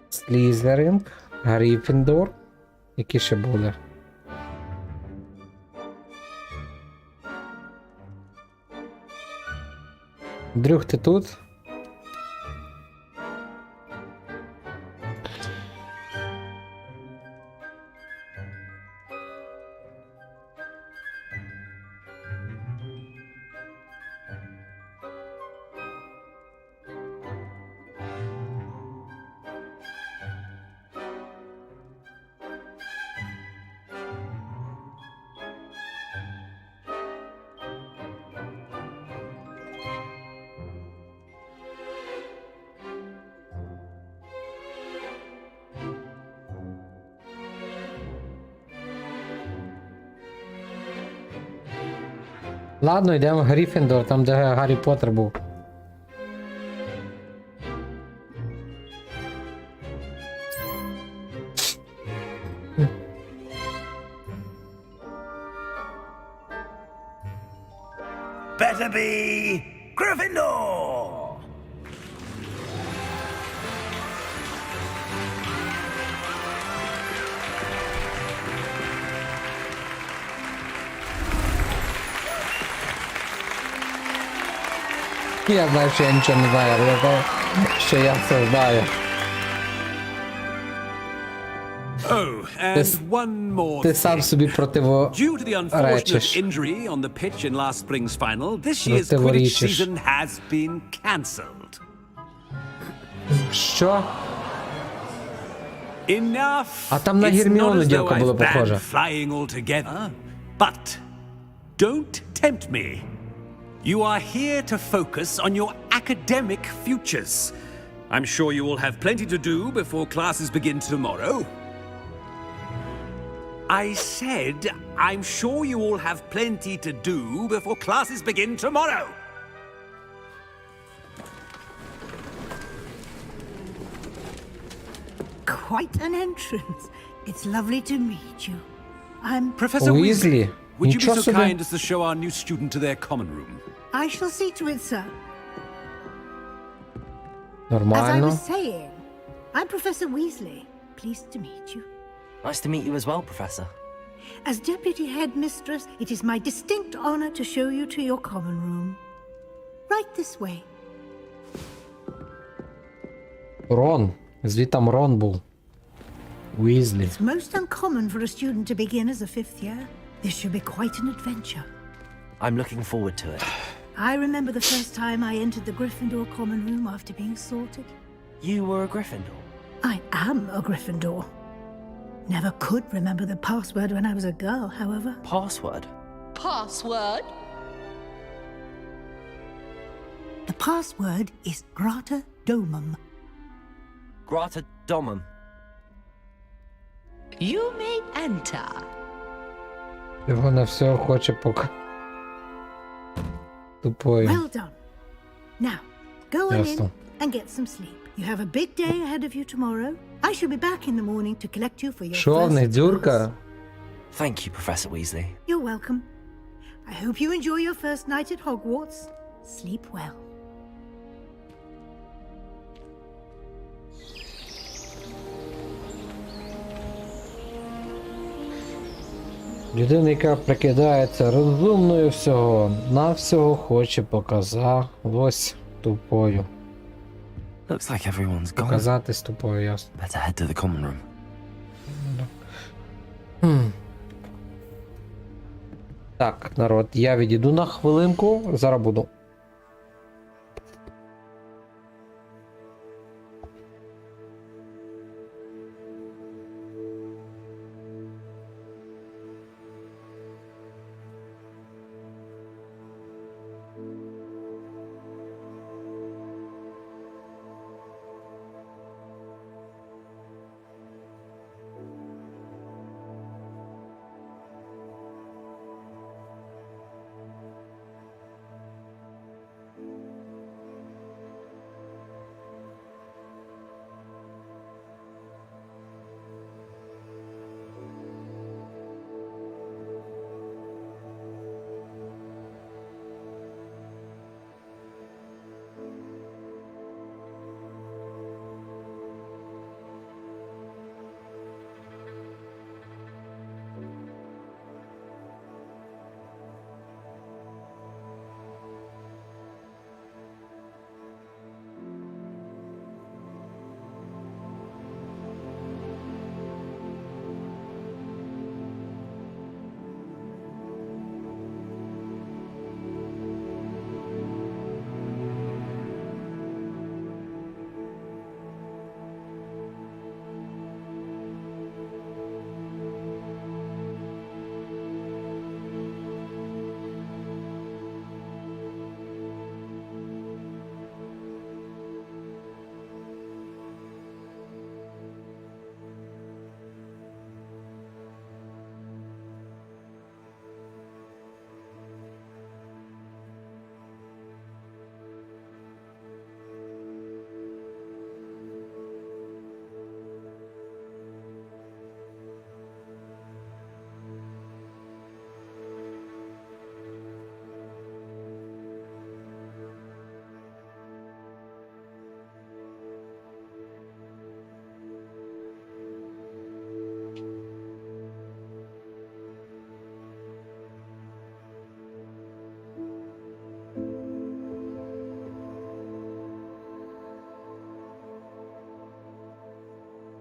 Слізеринг, Гриффіндор. Які ще були? Дрюх, ти тут? Ладно, йдемо в Гриффіндор, там де Гаррі Поттер був. Better be Gryffindor! Я знаю, що я нічого не знаю, але я знаю, що я все знаю. Oh, and one more Ти сам thing. собі Due to the unfortunate противоречиш. injury on the pitch in last spring's final, this year's Quidditch Противоречиш. season has been cancelled. Що? Enough. А там на It's not Герміону as дівка though була I've banned похожа. flying altogether, but don't tempt me. You are here to focus on your academic futures. I'm sure you will have plenty to do before classes begin tomorrow. I said, I'm sure you all have plenty to do before classes begin tomorrow. Quite an entrance. It's lovely to meet you. I'm... Professor Weasley. Weasley, would you be Нічого so собі. kind as to show our new student to their common room? I shall see to it, sir. As I Нормально. was saying, I'm Professor Weasley. Pleased to meet you. Nice to meet you as well, Professor. As Deputy Headmistress, it is my distinct honor to show you to your common room. Right this way. Рон. Звітом Рон був. Уізлі. It's most uncommon for a student to begin as a fifth year. This should be quite an adventure. I'm looking forward to it. I remember the first time I entered the Gryffindor common room after being sorted. You were a Gryffindor. I am a Gryffindor. Never could remember the password when I was a girl, however. Password? Password? The password is Grata Domum. Grata Domum. You may enter. Вона все хоче поки. Тупою. Well done. Now, go on Ясно. in and get some sleep. You have a big day ahead of you tomorrow. I shall be back in the morning to collect you for your Що, в них first дзюрка? class. Thank you, Professor Weasley. You're welcome. I hope you enjoy your first night at Hogwarts. Sleep well. Людина, яка прикидається розумною всього, на всього хоче показати ось тупою. Looks like everyone's gone. Показати з тобою, ясно. Better head to the common room. Так, народ, я відійду на хвилинку, зараз буду.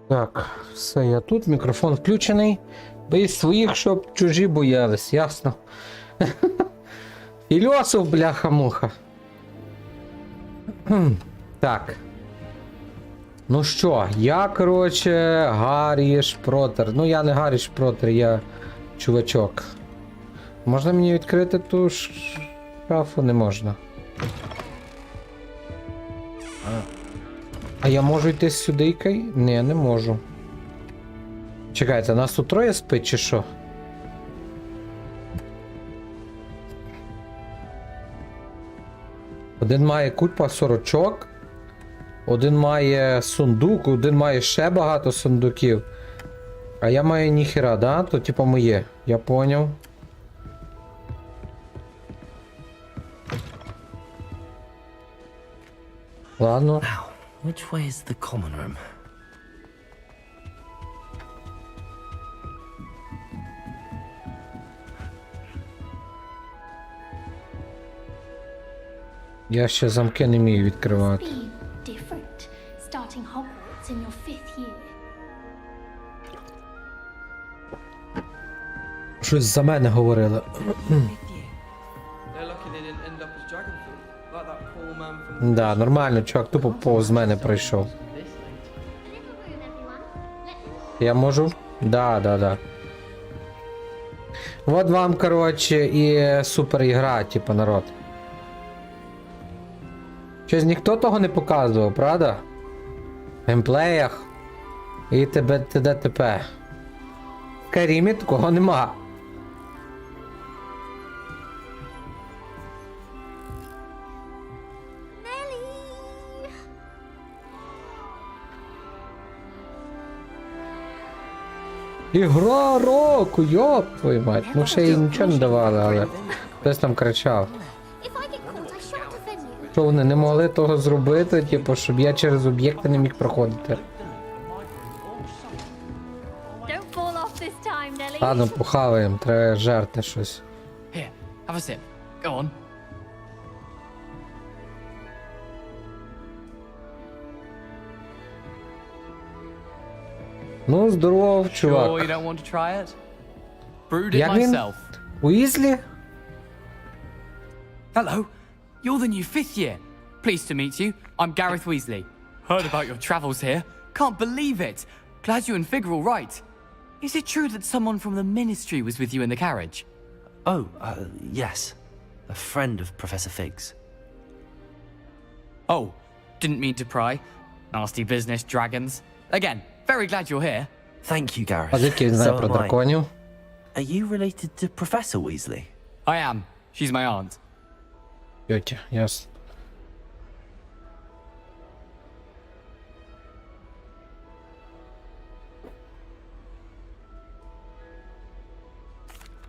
Так, все, я тут, мікрофон включений. Без своїх, щоб чужі боялись, ясно? Філософ, бляха-муха. Так. Ну що, я, коротше, Гаррі Шпротер. Ну, я не Гаррі Шпротер, я чувачок. Можна мені відкрити ту шафу? Не можна. А я можу йти сюди, Кай? Ні, не можу. Чекайте, нас тут троє спить чи що? Один має купа сорочок, один має сундук, один має ще багато сундуків. А я маю ніхера, да? То типа моє. Я поняв. Ладно. Which way is the common room? Я ще замки не вмію відкривати. Different, starting Hogwarts in your 5th year. Щось за мене говорили. Да, нормально, чувак, тупо повз мене пройшов. Я можу? Да. Вот вам, короче, і супер ігра, типа, народ. Щось ніхто того не показував, правда? В геймплеях і т.д. В Скайрімі такого нема. Ігра року, йоп твою мать. Ну ще їй нічого не давали, але хтось там кричав. Що вони не могли того зробити, типу, щоб я через об'єкти не міг проходити. Ладно, похаваємо, треба жерти щось. Here, have a sip. Go on. Ну, здоров, Sure you чувак. don't want to try it? Brewed it Як він? myself. Уізлі? Hello, you're the new fifth year. Pleased to meet you. I'm Gareth Weasley. Heard about your travels here. Can't believe it. Glad you and Fig are all right. Is it true that someone from the Ministry was with you in the carriage? Oh, yes. A friend of Professor Fig's. Oh, didn't mean to pry. Nasty business, dragons. Again, very glad you're here. Thank you, Gareth. А звідки він знає So про am I. драконів? Are you related to Professor Weasley? I am. She's my aunt. Тьотя, ясно.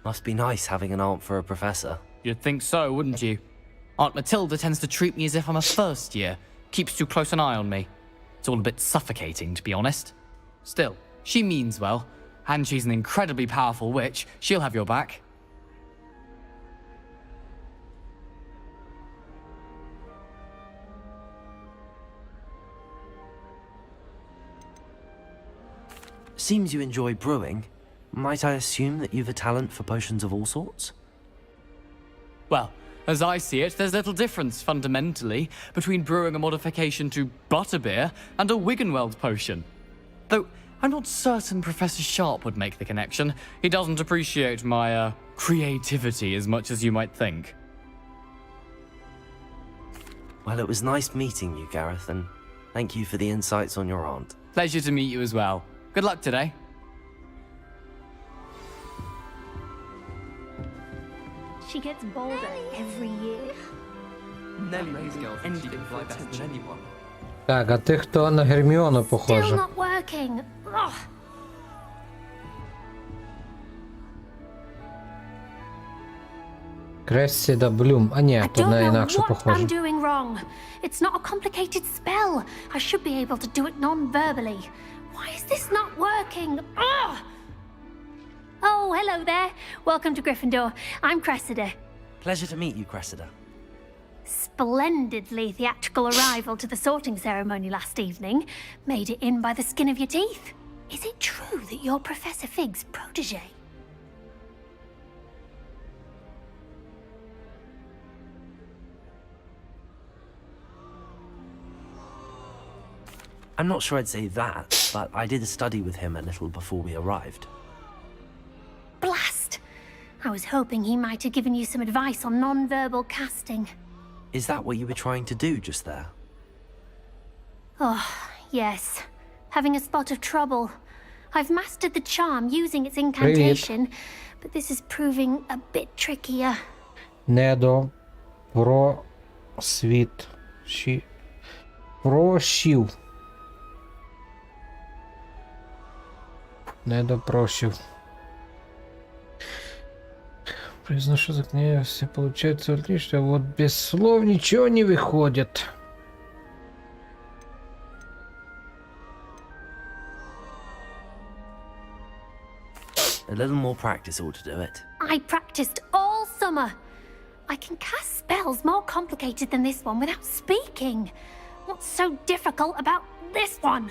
Must be nice having an aunt for a professor. You'd think so, wouldn't you? Aunt Matilda tends to treat me as if I'm a first year. Keeps too close an eye on me. It's all a bit suffocating, to be honest. Still, she means well, and she's an incredibly powerful witch. She'll have your back. Seems you enjoy brewing. Might I assume that you've a talent for potions of all sorts? Well, as I see it, there's little difference, fundamentally, between brewing a modification to butterbeer and a Wiggenweld potion. Though, I'm not certain Professor Sharp would make the connection. He doesn't appreciate my, creativity as much as you might think. Well, it was nice meeting you, Gareth, and thank you for the insights on your aunt. Pleasure to meet you as well. Good luck today. She gets bolder every year. Nelly's girlfriend can fly better than anyone. Так, а ти хто на Герміону Still похожа? not working. Ugh. Кресіда Блюм. А ні, I тут don't на know інакше what похоже. I'm doing wrong. It's not a complicated spell. I should be able to do it non-verbally. Why is this not working? Ugh! Oh, hello there. Welcome to Gryffindor. I'm Cressida. Pleasure to meet you, Cressida. Splendidly theatrical arrival to the sorting ceremony last evening. Made it in by the skin of your teeth. Is it true that you're Professor Fig's protege? I'm not sure I'd say that, but I did study with him a little before we arrived. Blast! I was hoping he might have given you some advice on non-verbal casting. Is that what you were trying to do just there? Oh, yes. Having a spot of trouble. I've mastered the charm using its incantation, but this is proving a bit trickier. Недо просвіт. Прощів. Недопрощив. Произношу заклинание, все получается отлично, а вот без слов ничего не выходит. A little more practice ought to do it. I practiced all summer. I can cast spells more complicated than this one without speaking. What's so difficult about this one?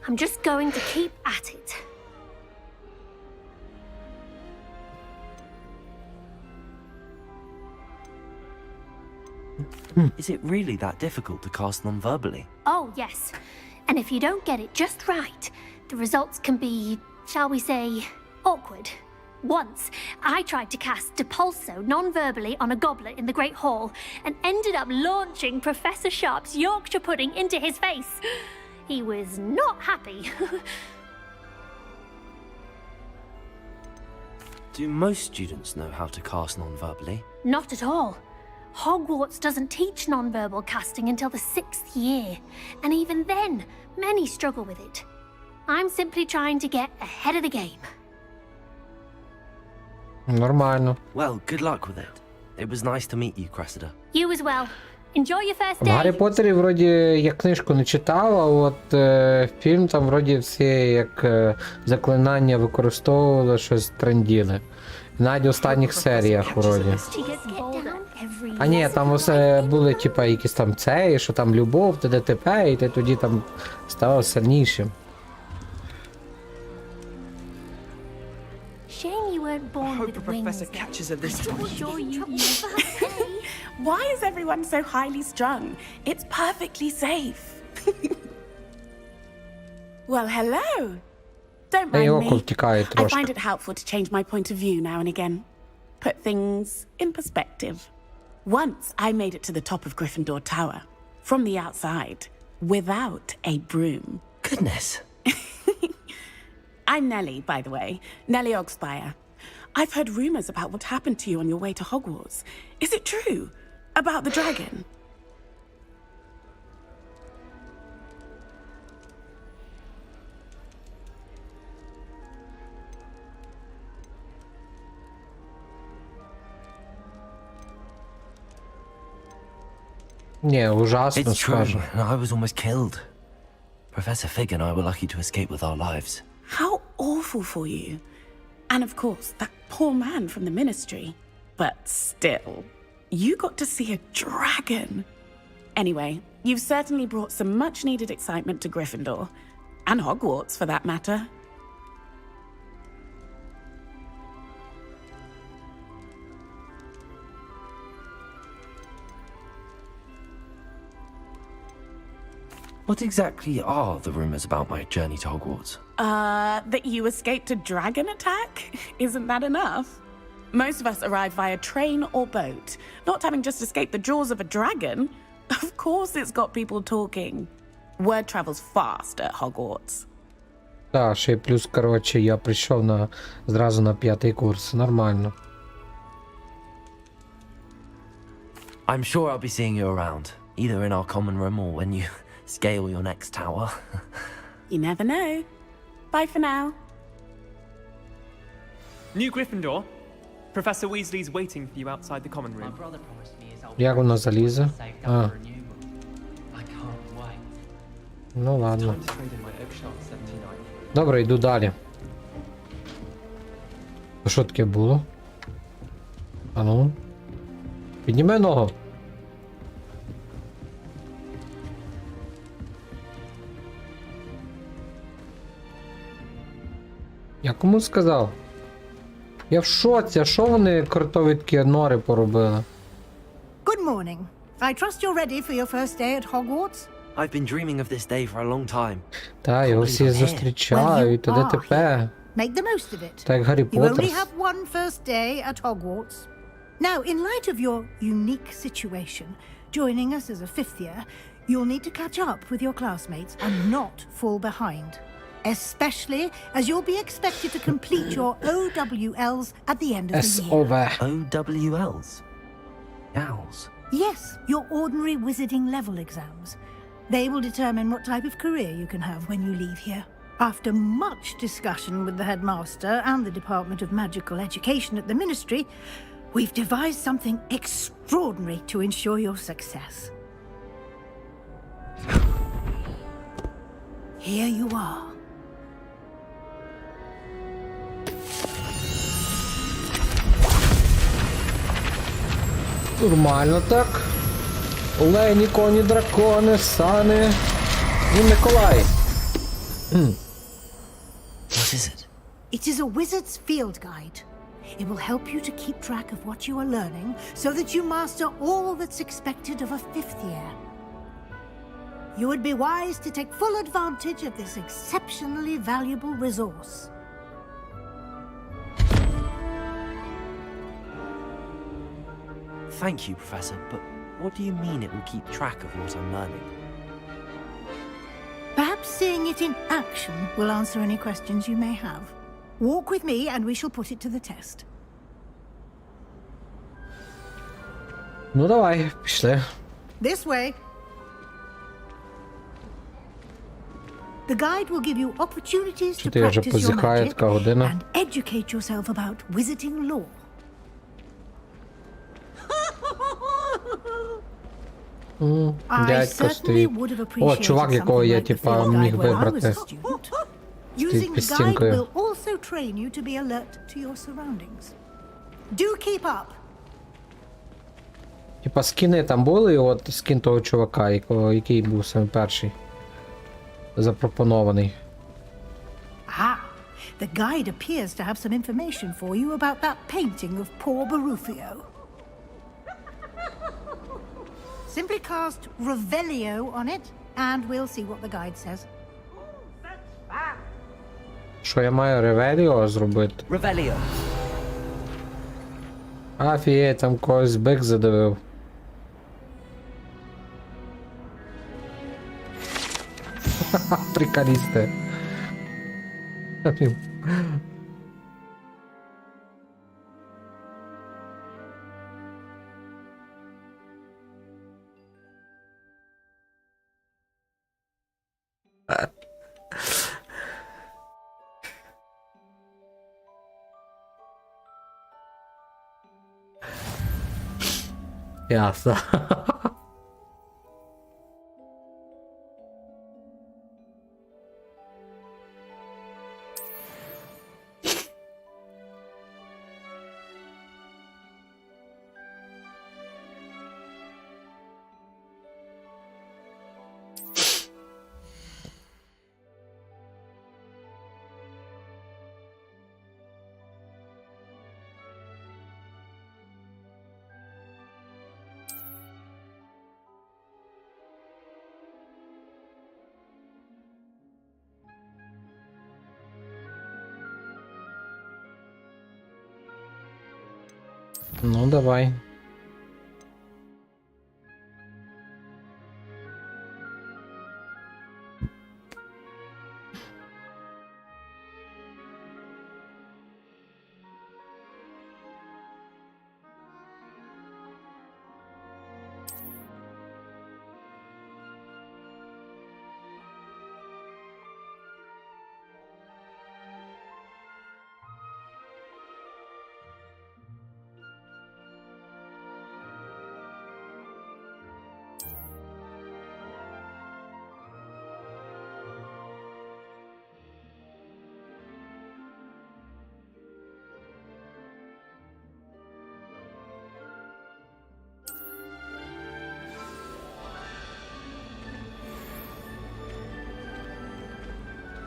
I'm just going to keep at it. Is it really that difficult to cast non-verbally? Oh, yes. And if you don't get it just right, the results can be, shall we say, awkward. Once, I tried to cast Depulso non-verbally on a goblet in the Great Hall and ended up launching Professor Sharp's Yorkshire pudding into his face. He was not happy. Do most students know how to cast non-verbally? Not at all. Hogwarts doesn't teach non-verbal casting until the 6th year, and even then, many struggle with it. I'm simply trying to get ahead of the game. Нормально. Well, good luck with it. It was nice to meet you, Cressida. You as well. Enjoy your first В day. Гаррі Поттері вроді я книжку не читав, а от фільм там вроді всі як заклинання використовували, щось тренділи. Навіть в останніх серіях вроді. А ні, там усе були типа якісь там цей, що там любов, ТДТП, і ти тоді там ставав сильнішим. you weren't born hope with the professor wings. catches her this I'm time. sure you Why is everyone so highly strung? It's perfectly safe. Well, hello. Don't mind око me. втікає I трошки. find it helpful to change my point of view now and again. Put things in perspective. Once I made it to the top of Gryffindor Tower, from the outside, without a broom. Goodness. I'm Nellie, by the way. Nellie Ogspire. I've heard rumors about what happened to you on your way to Hogwarts. Is it true? About the dragon? Ні, ужасно, It's true. скажу. I was almost killed. Professor Fig and I were lucky to escape with our lives. How awful for you. And of course, that poor man from the ministry. But still, you got to see a dragon. Anyway, you've certainly brought some much needed excitement to Gryffindor. And Hogwarts, for that matter. What exactly are the rumors about my journey to Hogwarts? That you escaped a dragon attack? Isn't that enough? Most of us arrive via train or boat. Not having just escaped the jaws of a dragon. Of course it's got people talking. Word travels fast at Hogwarts. Так, ще й плюс, коротше, я прийшов зразу на 5-й курс. Нормально. I'm sure I'll be seeing you around, either in our common room or when you scale your next tower. You never know. Bye for now. New Gryffindor. Professor Weasley's waiting for you outside the common room. Як воно залізе? А. Ну ладно. Добре, йду далі. Що таке було? А ну? Підніми ногу. Я кому сказав? Я в шоці, а що вони кротовідки нори поробили? Good morning. I trust you're ready for your first day at Hogwarts. I've been dreaming of this day for a long time. Та, його всі зустрічають, і т.д. Make the most of it. Так як Гаррі You only Поттер. have one first day at Hogwarts. Now, in light of your unique situation, joining us as a fifth year, you'll need to catch up with your classmates and not fall behind. Especially as you'll be expected to complete your OWLs at the end of the year. OWLs? Owls? Yes, your ordinary wizarding level exams. They will determine what type of career you can have when you leave here. After much discussion with the headmaster and the Department of Magical Education at the Ministry, we've devised something extraordinary to ensure your success. Here you are. Нормально так. Олені, коні, дракони, сани. І Миколай. What is it? It is a wizard's field guide. It will help you to keep track of what you are learning so that you master all that's expected of a fifth year. You would be wise to take full advantage of this exceptionally valuable resource. Thank you, Professor, but what do you mean it will keep track of what I'm learning? Perhaps seeing it in action will answer any questions you may have. Walk with me and we shall put it to the test. Ну давай, пішли. This way. The guide will give you opportunities to Що ти вже practice your позіхаю, magic така година? and educate yourself about wizarding lore. Дядько стоїть. О, чувак, якого я, типа, міг вибрати. Using the guide стінкою. will also train you to be alert to your surroundings. Do keep up. Типа скіни там були, і от скін того чувака, який був саме перший запропонований. Ah, The guide appears to have some information for you about that painting of poor Barufio. Simply cast Revelio on it, and we'll see what the guide says. Що я маю Ревеліо зробити? Revelio. Афіє, там когось бик задавив. Приколісти. Ясно. Ну, давай.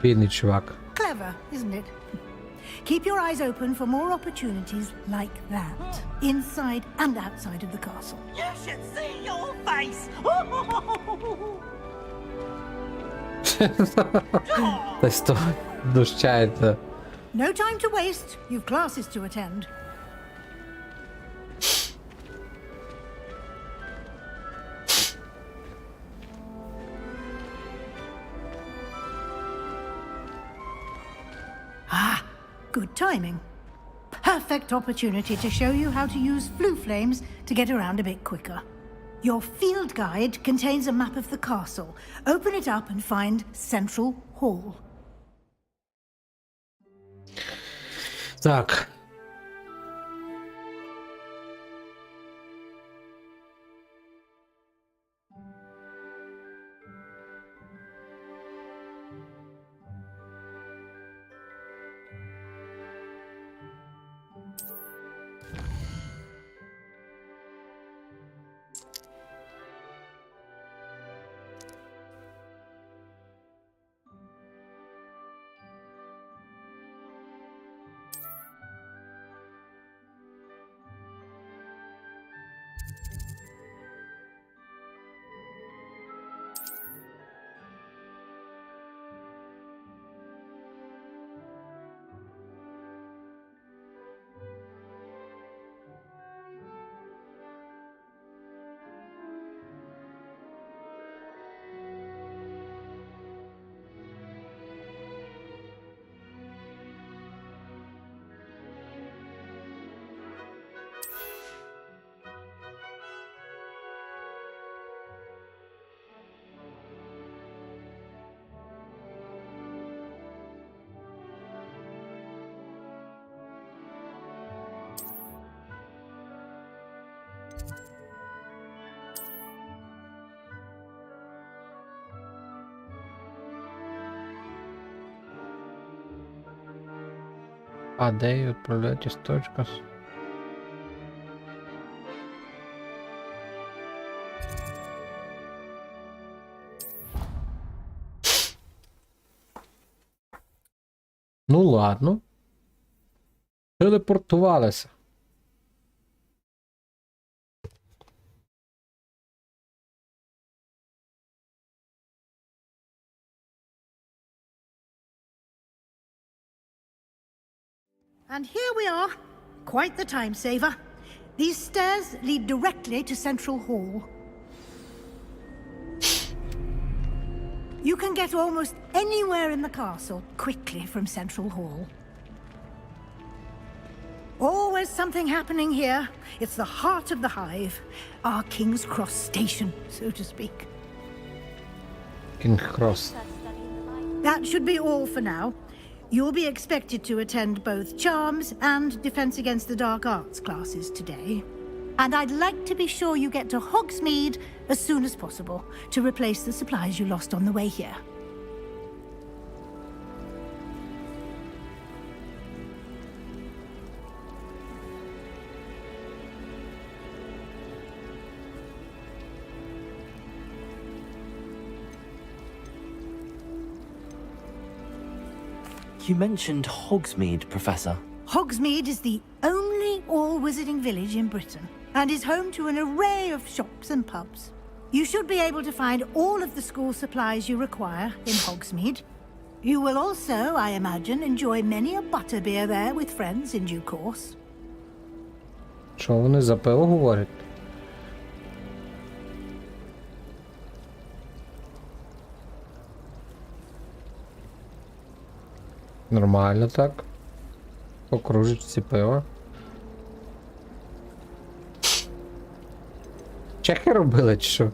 Бідний чувак. Clever, isn't it? Keep your eyes open for more opportunities like that, inside and outside of the castle. You should see your face! Десь то дощається. No time to waste. You've classes to attend. Ah, good timing. Perfect opportunity to show you how to use flue flames to get around a bit quicker. Your field guide contains a map of the castle. Open it up and find Central Hall. Так. А де відправляти істочка? Ну ладно. Телепортувалися. And here we are. Quite the time saver. These stairs lead directly to Central Hall. You can get almost anywhere in the castle quickly from Central Hall. Always something happening here. It's the heart of the hive. Our King's Cross station, so to speak. King's Cross. That should be all for now. You'll be expected to attend both Charms and Defense Against the Dark Arts classes today. And I'd like to be sure you get to Hogsmeade as soon as possible to replace the supplies you lost on the way here. You mentioned Hogsmeade, Professor. Hogsmeade is the only all-wizarding village in Britain and is home to an array of shops and pubs. You should be able to find all of the school supplies you require in Hogsmeade. You will also, I imagine, enjoy many a butterbeer there with friends in due course. Що вони за пиво говорять? Нормально так. По кружечці пива. Чехи робили чи що?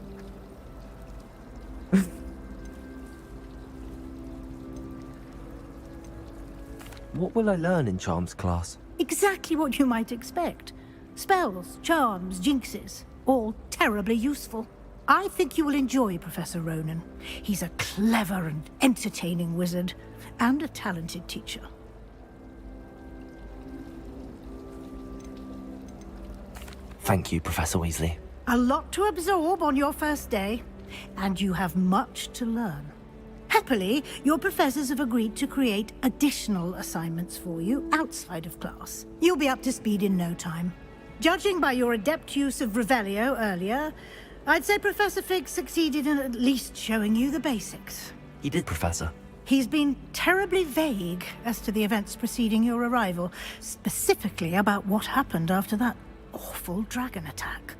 What will I learn in Charms class? Exactly what you might expect. Spells, charms, jinxes, all terribly useful. I think you will enjoy Professor Ronan. He's a clever and entertaining wizard, and a talented teacher. Thank you, Professor Weasley. A lot to absorb on your first day, and you have much to learn. Happily, your professors have agreed to create additional assignments for you outside of class. You'll be up to speed in no time. Judging by your adept use of Revelio earlier, I'd say Professor Fig succeeded in at least showing you the basics. He did, Professor. He's been terribly vague as to the events preceding your arrival, specifically about what happened after that awful dragon attack.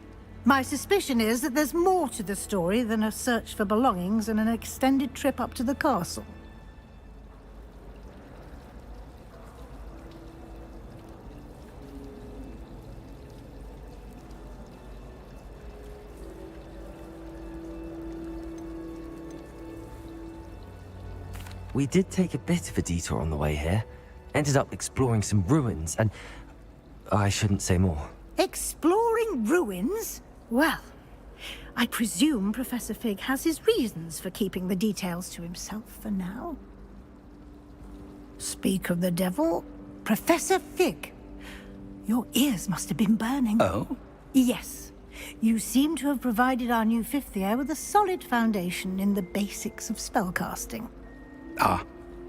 My suspicion is that there's more to the story than a search for belongings and an extended trip up to the castle. We did take a bit of a detour on the way here. Ended up exploring some ruins and... I shouldn't say more. Exploring ruins? Well, I presume Professor Fig has his reasons for keeping the details to himself for now. Speak of the devil, Professor Fig. Your ears must have been burning. Oh? Yes. You seem to have provided our new fifth year with a solid foundation in the basics of spellcasting. Ah,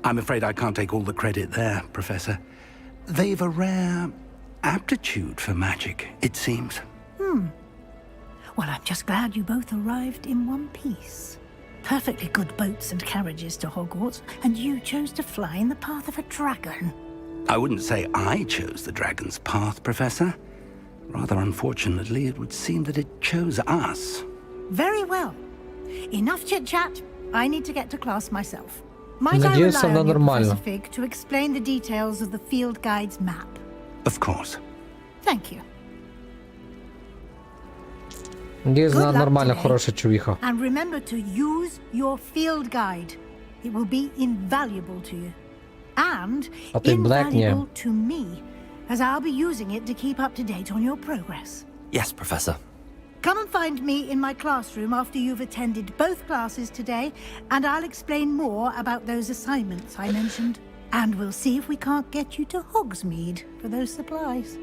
I'm afraid I can't take all the credit there, Professor. They've a rare aptitude for magic, it seems. Well, I'm just glad you both arrived in one piece. Perfectly good boats and carriages to Hogwarts, and you chose to fly in the path of a dragon. I wouldn't say I chose the dragon's path, Professor. Rather unfortunately, it would seem that it chose us. Very well. Enough chit-chat. I need to get to class myself. Might I Надеюсь, rely она on you, нормально. Professor Fig, to explain the details of the field guide's map? Of course. Thank you. Надеюсь, Good она luck нормально, today. хорошая чувиха. And remember to use your field guide. It will be invaluable to you. And А ты invaluable блэкни. to me, as I'll be using it to keep up to date on your progress. Yes, Professor. Come and find me in my classroom after you've attended both classes today, and I'll explain more about those assignments I mentioned. And we'll see if we can't get you to Hogsmeade for those supplies.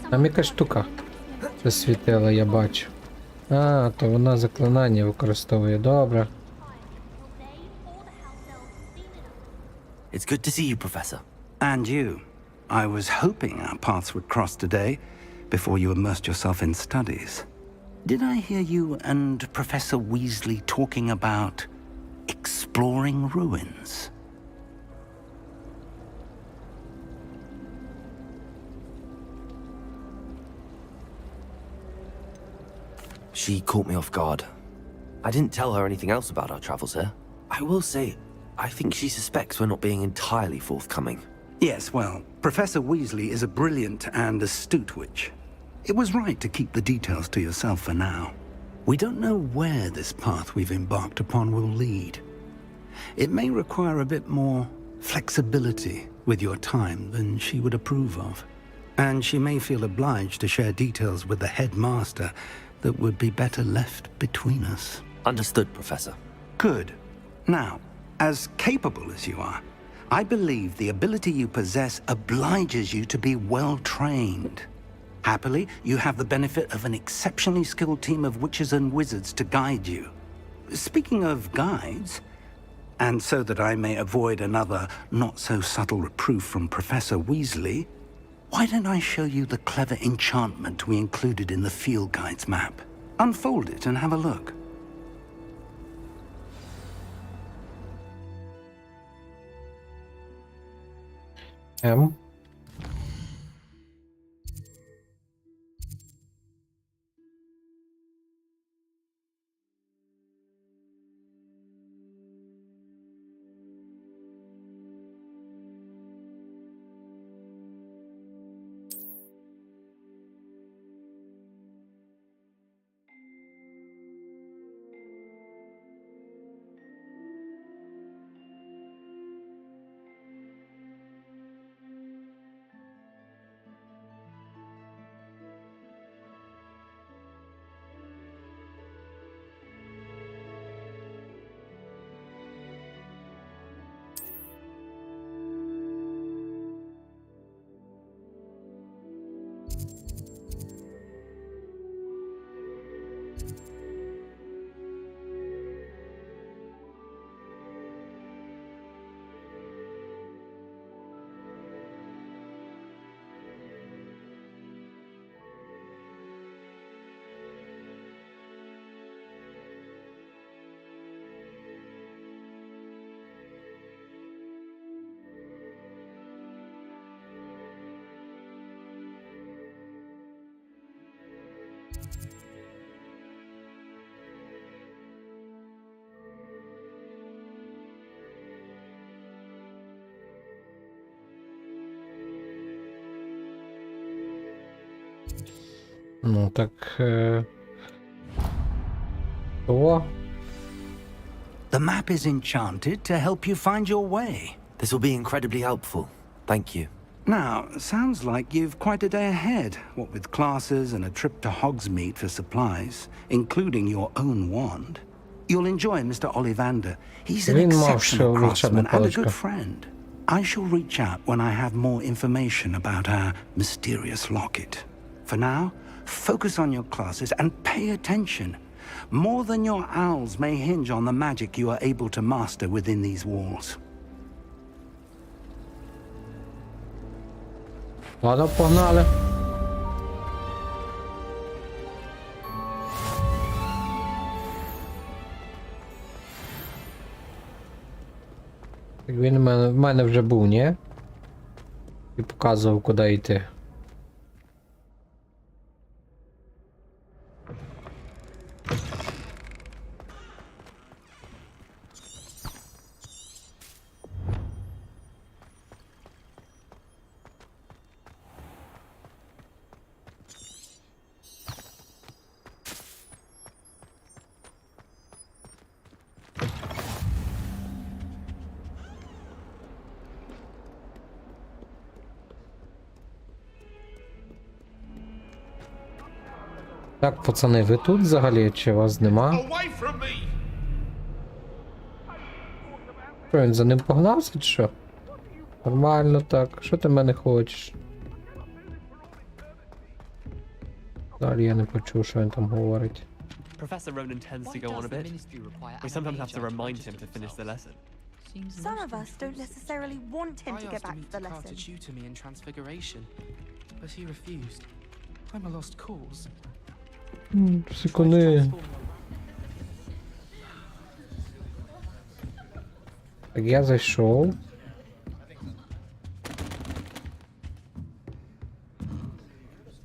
Там яка штука засвітила, я бачу. А, то вона заклинання використовує. Добре. It's good to see you, Professor. And you. I was hoping our paths would cross today, before you immersed yourself in studies. Did I hear you and Professor Weasley talking about exploring ruins? She caught me off guard. I didn't tell her anything else about our travels here. I will say, I think she suspects we're not being entirely forthcoming. Yes, well, Professor Weasley is a brilliant and astute witch. It was right to keep the details to yourself for now. We don't know where this path we've embarked upon will lead. It may require a bit more flexibility with your time than she would approve of. And she may feel obliged to share details with the headmaster that would be better left between us. Understood, Professor. Good. Now, as capable as you are, I believe the ability you possess obliges you to be well-trained. Happily, you have the benefit of an exceptionally skilled team of witches and wizards to guide you. Speaking of guides, and so that I may avoid another not-so-subtle reproof from Professor Weasley, why don't I show you the clever enchantment we included in the field guide's map? Unfold it and have a look. Ну так... О! The map is enchanted to help you find your way. This will be incredibly helpful. Thank you. Now, sounds like you've quite a day ahead, what with classes and a trip to Hogsmeade for supplies, including your own wand. You'll enjoy Mr. Ollivander. He's an exceptional craftsman and a good friend. I shall reach out when I have more information about our mysterious locket. For now, focus on your classes and pay attention. More than your owls may hinge on the magic you are able to master within these walls. Ладно, погнали. Він в мене вже був, ні? І показував, куди йти. Так, пацани, ви тут взагалі, чи вас нема? Що, він за ним погнався, чи що? Нормально так, що ти в мене хочеш? Далі я не почув, що він там говорить. Professor Ronan tends to go on a bit. We sometimes have to remind him to finish the lesson. Some of us don't necessarily want him to get back to the lesson. to tutor me in Transfiguration, but he refused. I'm a lost cause. Секунди. Так, я зайшов.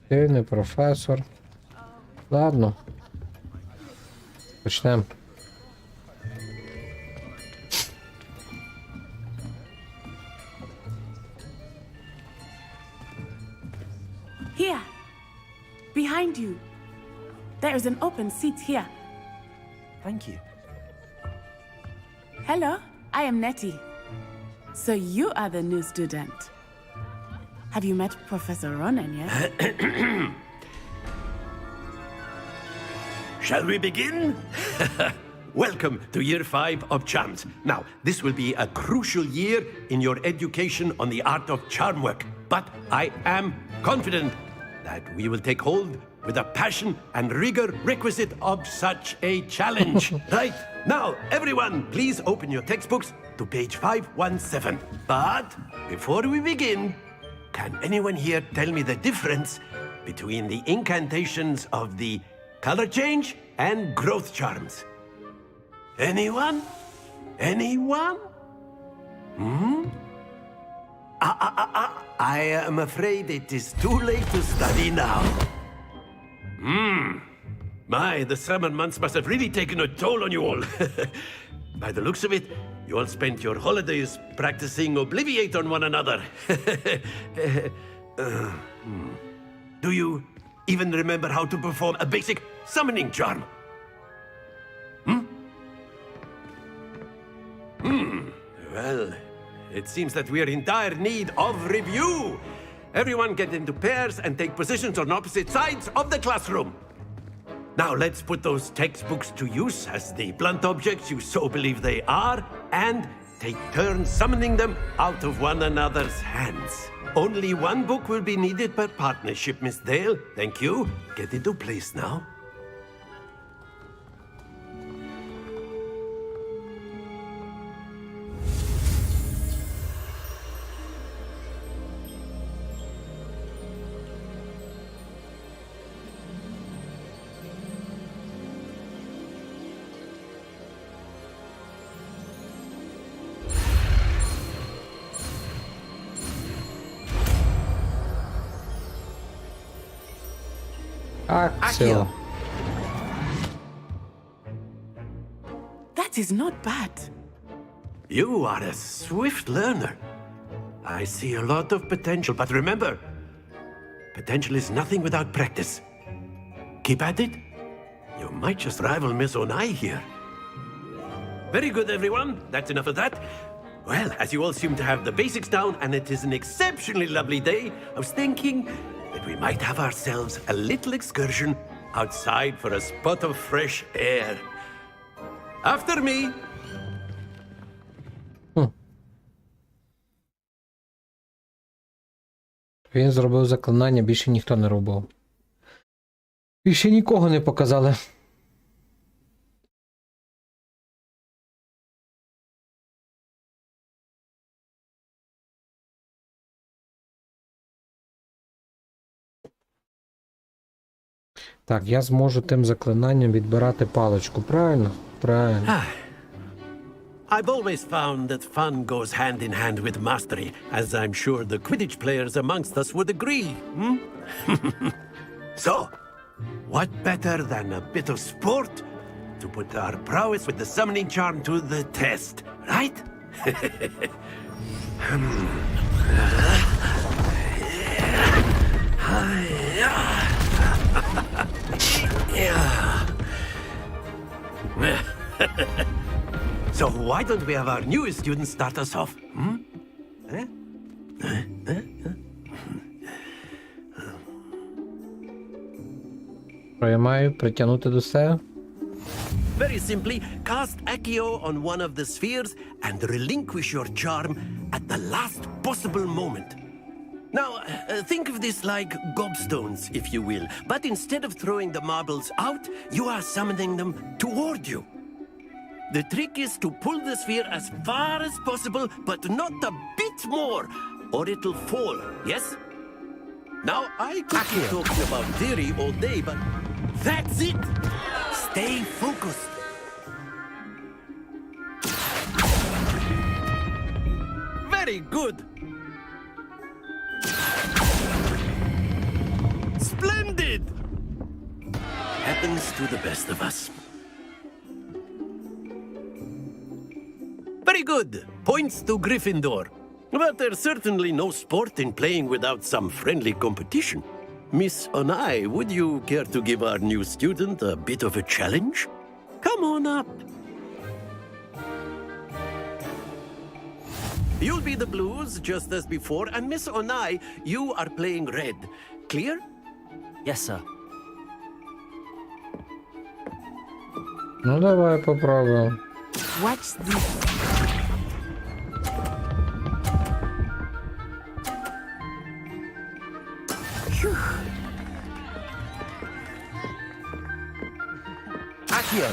Ти не професор. Ладно. Почнемо. Here. Behind you. There is an open seat here. Thank you. Hello, I am Nettie. So you are the new student. Have you met Professor Ronan yet? Shall we begin? Welcome to Year 5 of Charms. Now, this will be a crucial year in your education on the art of charm work. But I am confident that we will take hold with the passion and rigor requisite of such a challenge. Right, now, everyone, please open your textbooks to page 517. But before we begin, can anyone here tell me the difference between the incantations of the color change and growth charms? Anyone? Anyone? I am afraid it is too late to study now. My, the summer months must have really taken a toll on you all. By the looks of it, you all spent your holidays practicing Obliviate on one another. Do you even remember how to perform a basic summoning charm? Well, it seems that we are in dire need of review. Everyone get into pairs and take positions on opposite sides of the classroom. Now let's put those textbooks to use as the blunt objects you so believe they are, and take turns summoning them out of one another's hands. Only one book will be needed per partnership, Miss Dale. Thank you. Get into place now. Accio. That is not bad. You are a swift learner. I see a lot of potential, but remember, potential is nothing without practice. Keep at it. You might just rival Miss Onai here. Very good, everyone. That's enough of that. Well, as you all seem to have the basics down, and it is an exceptionally lovely day, I was thinking that we might have ourselves a little excursion outside for a spot of fresh air. After me. Він зробив заклинання, більше ніхто не робив. Більше нікого не показали. Так, я зможу тим заклинанням відбирати паличку, правильно? Правильно. I've always found that fun goes hand in hand with mastery, as I'm sure the Quidditch players amongst us would agree. So, what better than a bit of sport to put our prowess with the summoning charm to the test, right? So why don't we have our newest student start us off? Що я маю притягнути до себе? Very simply, cast Accio on one of the spheres and relinquish your charm at the last possible moment. Now, think of this like gobstones, if you will, but instead of throwing the marbles out, you are summoning them toward you. The trick is to pull the sphere as far as possible, but not a bit more, or it'll fall, yes? Now, I could be talking about theory all day, but that's it! Stay focused. Very good! Splendid! Happens to the best of us. Very good. Points to Gryffindor. But there's certainly no sport in playing without some friendly competition. Miss Onai, would you care to give our new student a bit of a challenge? Come on up. You'll be the blues, just as before, and Miss Onai, you are playing red. Clear? Yes, sir. Ну, давай попробуем. Watch this. Accio.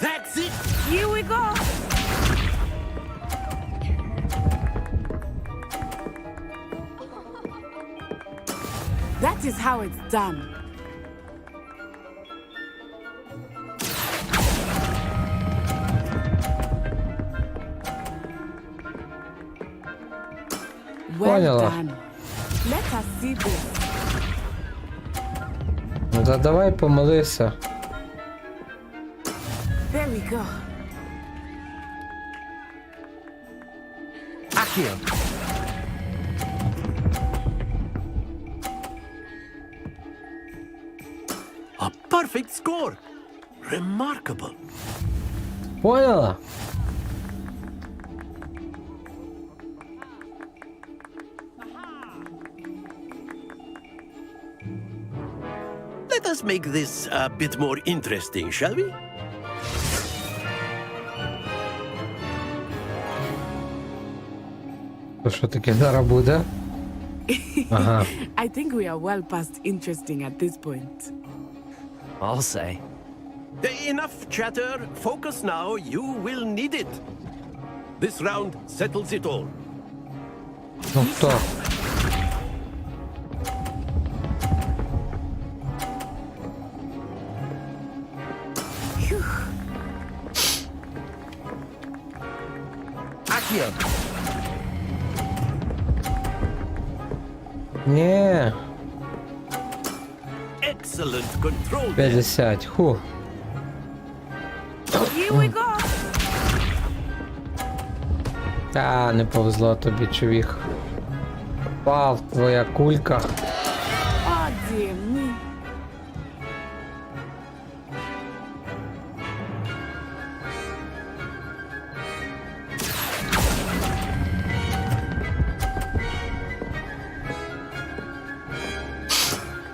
That's it. Here we go. That is how it's done. Well Поняла. done. Let us see this. Ну, да давай помолися. There we go. Accio. A perfect score. Remarkable. Поняла? Let us make this a bit more interesting, shall we? То що таке зараз буде? Ага. I think we are well past interesting at this point. I'll say. Enough chatter. Focus now. You will need it. This round settles it all. Ну хто? Accio. Ні. Excellent control. 50. Ху. Here we go. А, не повезло тобі, човіх. Впав твоя кулька. Oh dear me.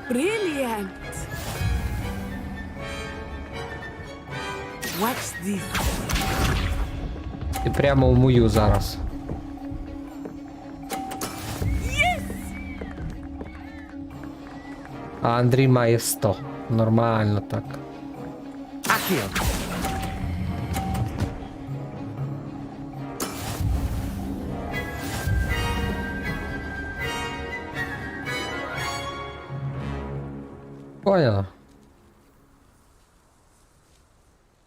Brilliant. Watch this. Ти прямо в мою зараз. А Андрій має 100. Нормально так. Accio. Поняла.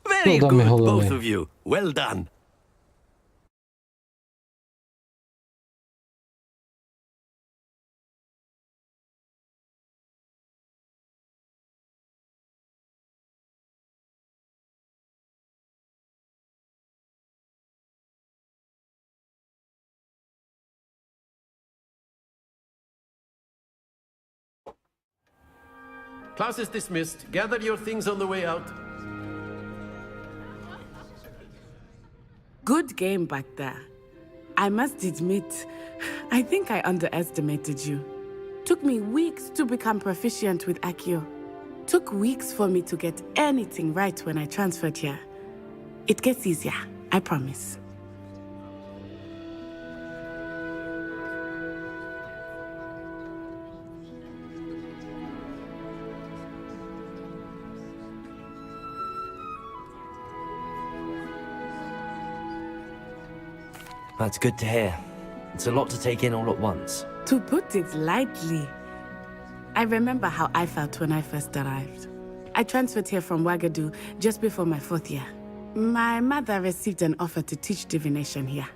Very Well done, good, Hollow both Man. of you. Well done. Class is dismissed. Gather your things on the way out. Good game back there. I must admit, I think I underestimated you. Took me weeks to become proficient with Accio. Took weeks for me to get anything right when I transferred here. It gets easier, I promise. That's good to hear. It's a lot to take in all at once. To put it lightly, I remember how I felt when I first arrived. I transferred here from Ouagadougou just before my 4th year. My mother received an offer to teach divination here.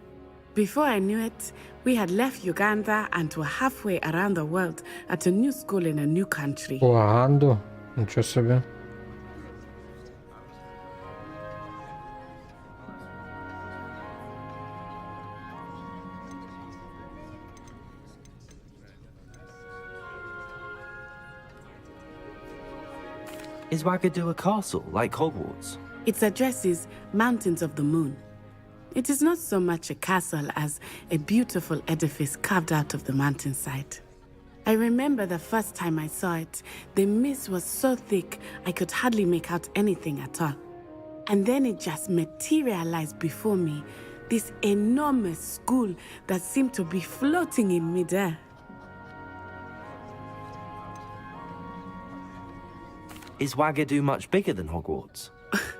Before I knew it, we had left Uganda and were halfway around the world at a new school in a new country. Уаганду? Нічого собі. Is Ouagadougou a castle, like Hogwarts? Its address is Mountains of the Moon. It is not so much a castle as a beautiful edifice carved out of the mountainside. I remember the first time I saw it, the mist was so thick I could hardly make out anything at all. And then it just materialized before me, this enormous school that seemed to be floating in midair. Is Ouagadougou much bigger than Hogwarts?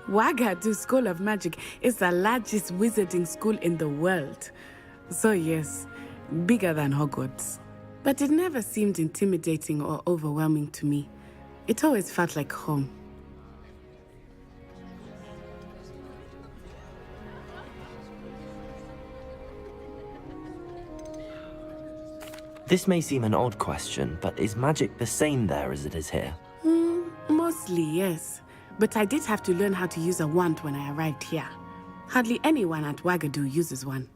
Ouagadougou School of Magic is the largest wizarding school in the world. So yes, bigger than Hogwarts. But it never seemed intimidating or overwhelming to me. It always felt like home. This may seem an odd question, but is magic the same there as it is here? Mostly, yes. But I did have to learn how to use a wand when I arrived here. Hardly anyone at Ouagadougou uses one.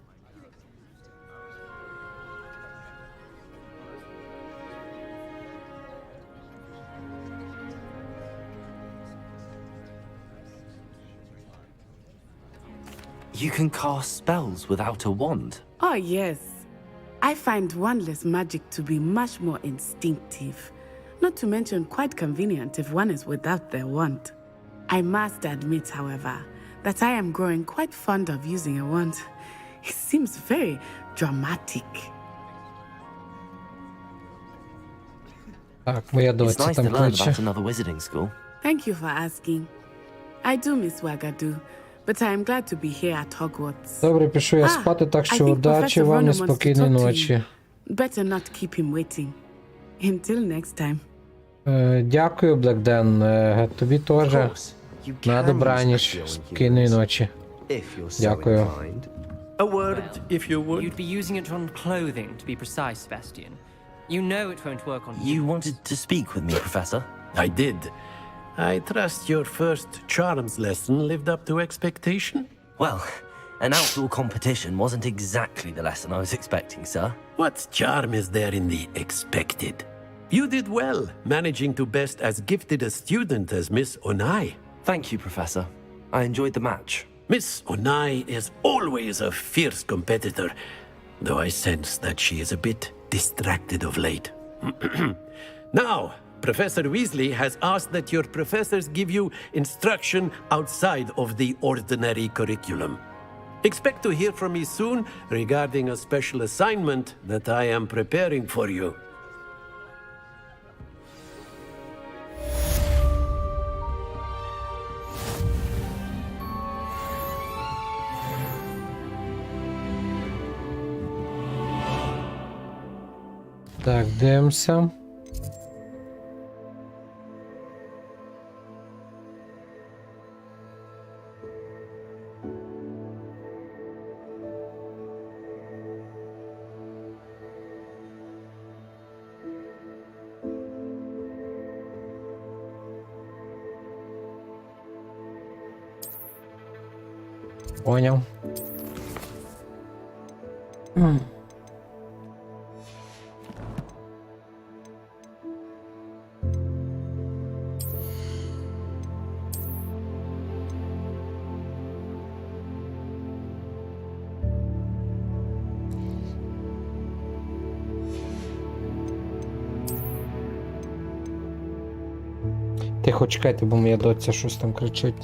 You can cast spells without a wand? Oh, yes. I find wandless magic to be much more instinctive. Not to mention quite convenient if one is without their wand. I must admit, however, that I am growing quite fond of using a wand. It seems very dramatic. Так, моя It's доця nice там to learn кличе. about another wizarding school. Thank you for asking. I do miss Ouagadougou, but I am glad to be here at Hogwarts. Добре, пішу я спати, так що удачі вам і спокійної ночі. Better not keep him waiting. Until next time. Дякую, Блекден. Тобі теж. На добраніч. Спокійної ночі. Дякую. A word, if you would. You'd be using it on clothing, to be precise, Sebastian. You know it won't work on you. You wanted to speak with me, Professor? I did. I trust your first charms lesson lived up to expectation? Well, an outdoor competition wasn't exactly the lesson I was expecting, sir. What charm is there in the expected? You did well, managing to best as gifted a student as Miss Onai. Thank you, Professor. I enjoyed the match. Miss Onai is always a fierce competitor, though I sense that she is a bit distracted of late. Now, Professor Weasley has asked that your professors give you instruction outside of the ordinary curriculum. Expect to hear from me soon regarding a special assignment that I am preparing for you. Так, дивимося. Понял. Тихо, чекайте, бо моя доця щось там кричить.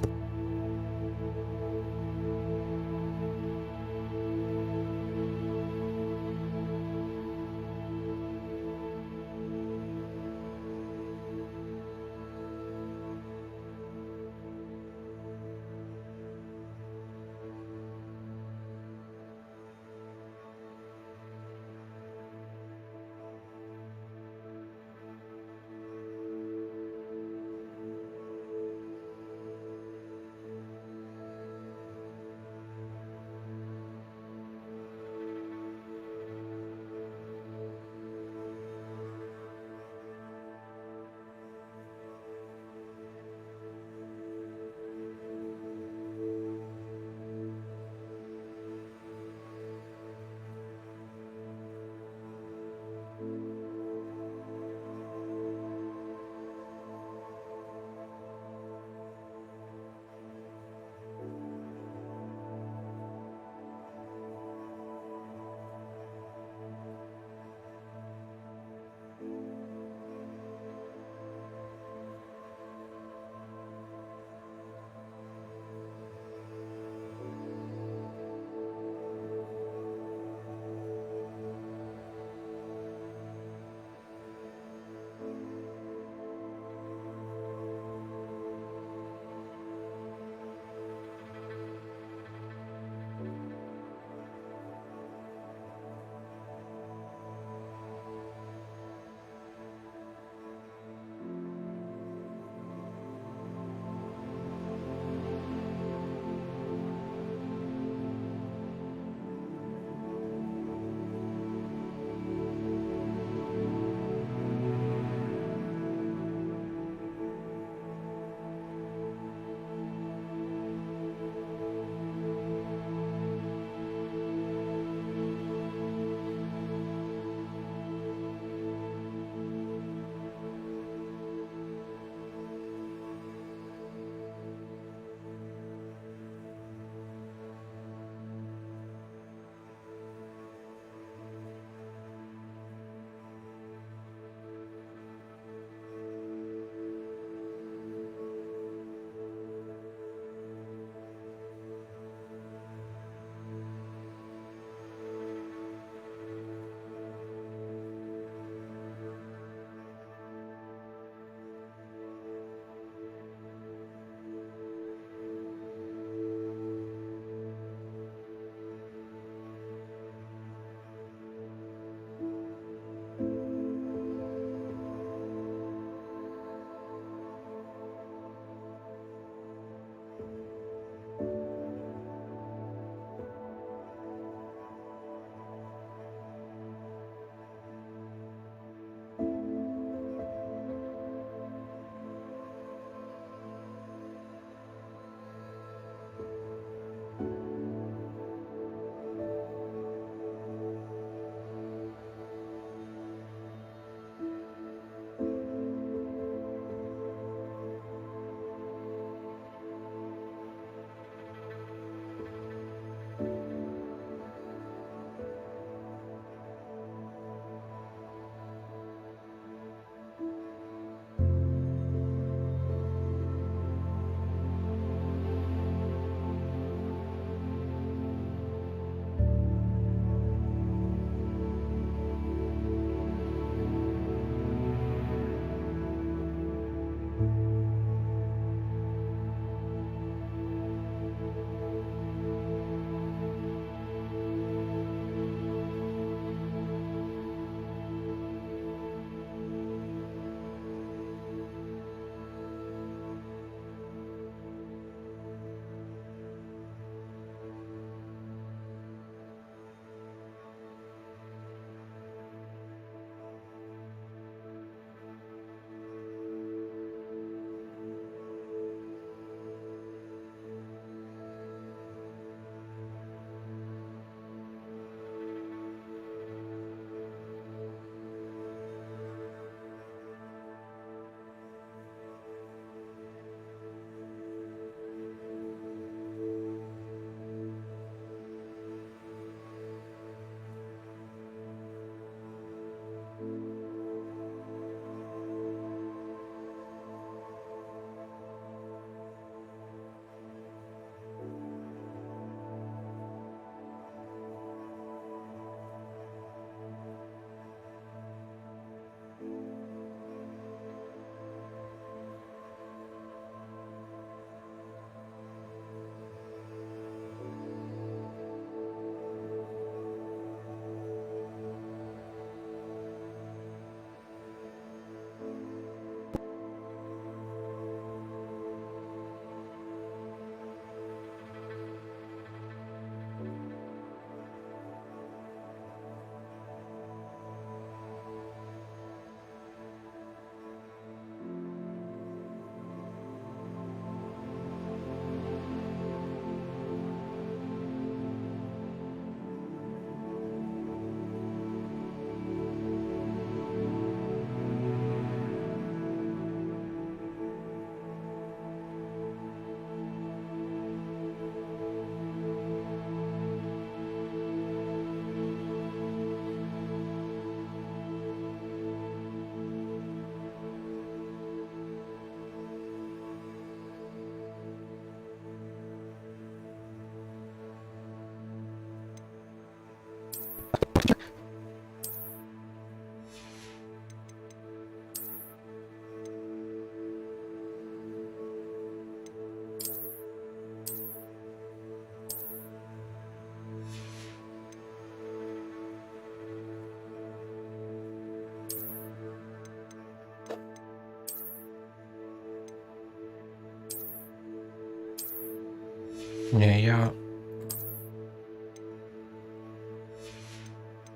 Ні, я...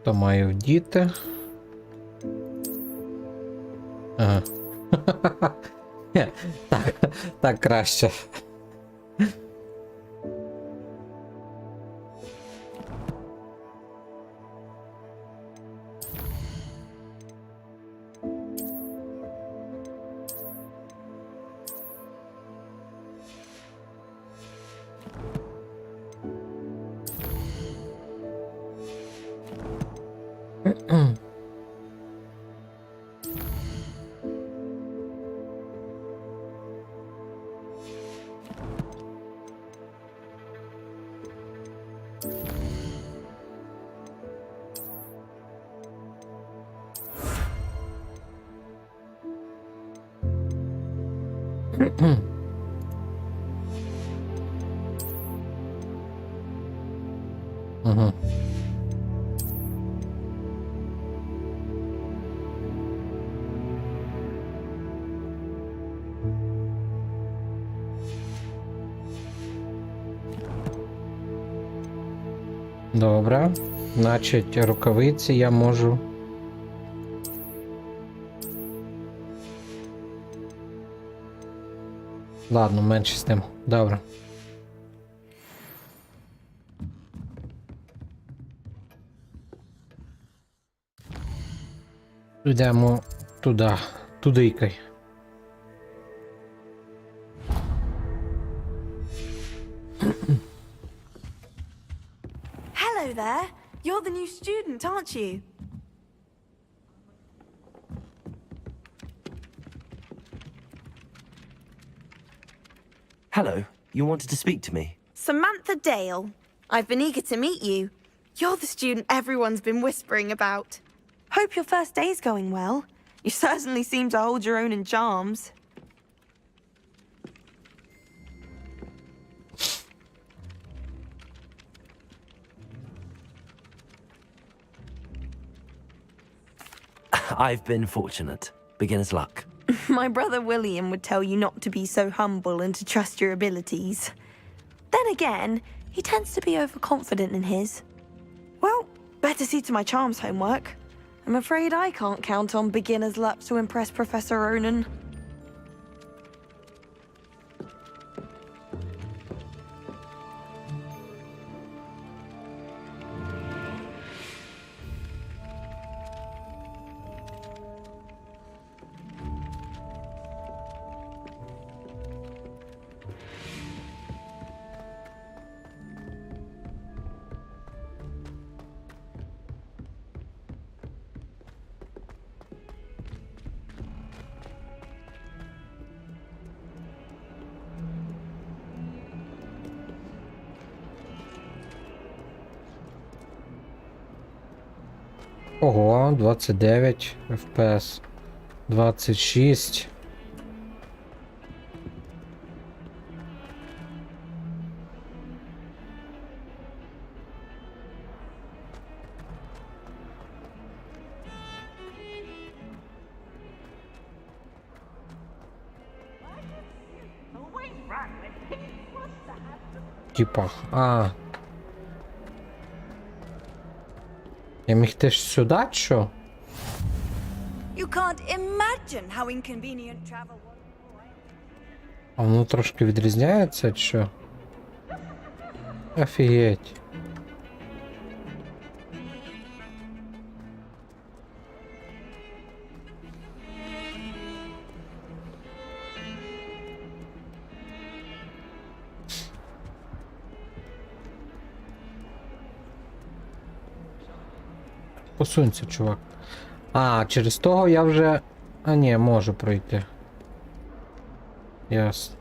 То маю вдіти. Ага. Так краще. Ага. Добре. Значить, рукавиці я можу. Ладно, менше з тим. Добре. Йдемо туди. Тудикай. Hello there. You're the new student, aren't you? Hello, you wanted to speak to me? Samantha Dale. I've been eager to meet you. You're the student everyone's been whispering about. Hope your first day's going well. You certainly seem to hold your own in charms. I've been fortunate. Beginner's luck. My brother William would tell you not to be so humble and to trust your abilities. Then again, he tends to be overconfident in his. Well, better see to my charms homework. I'm afraid I can't count on beginner's luck to impress Professor Ronan. Ого, 29 FPS, 26. Типа, я міг теж сюди, що? You can't imagine how inconvenient travel was. А воно трошки відрізняється, чи що? Офігеть. Посунься, чувак. Через того я вже... ні, можу пройти. Ясно.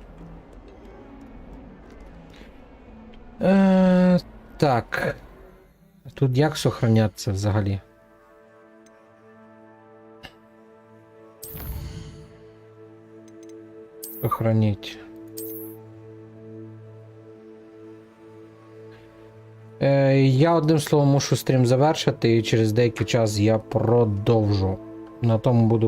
Так. Тут як сохранятися взагалі? Сохраніть. Я одним словом мушу стрім завершити і через деякий час я продовжу. На тому буду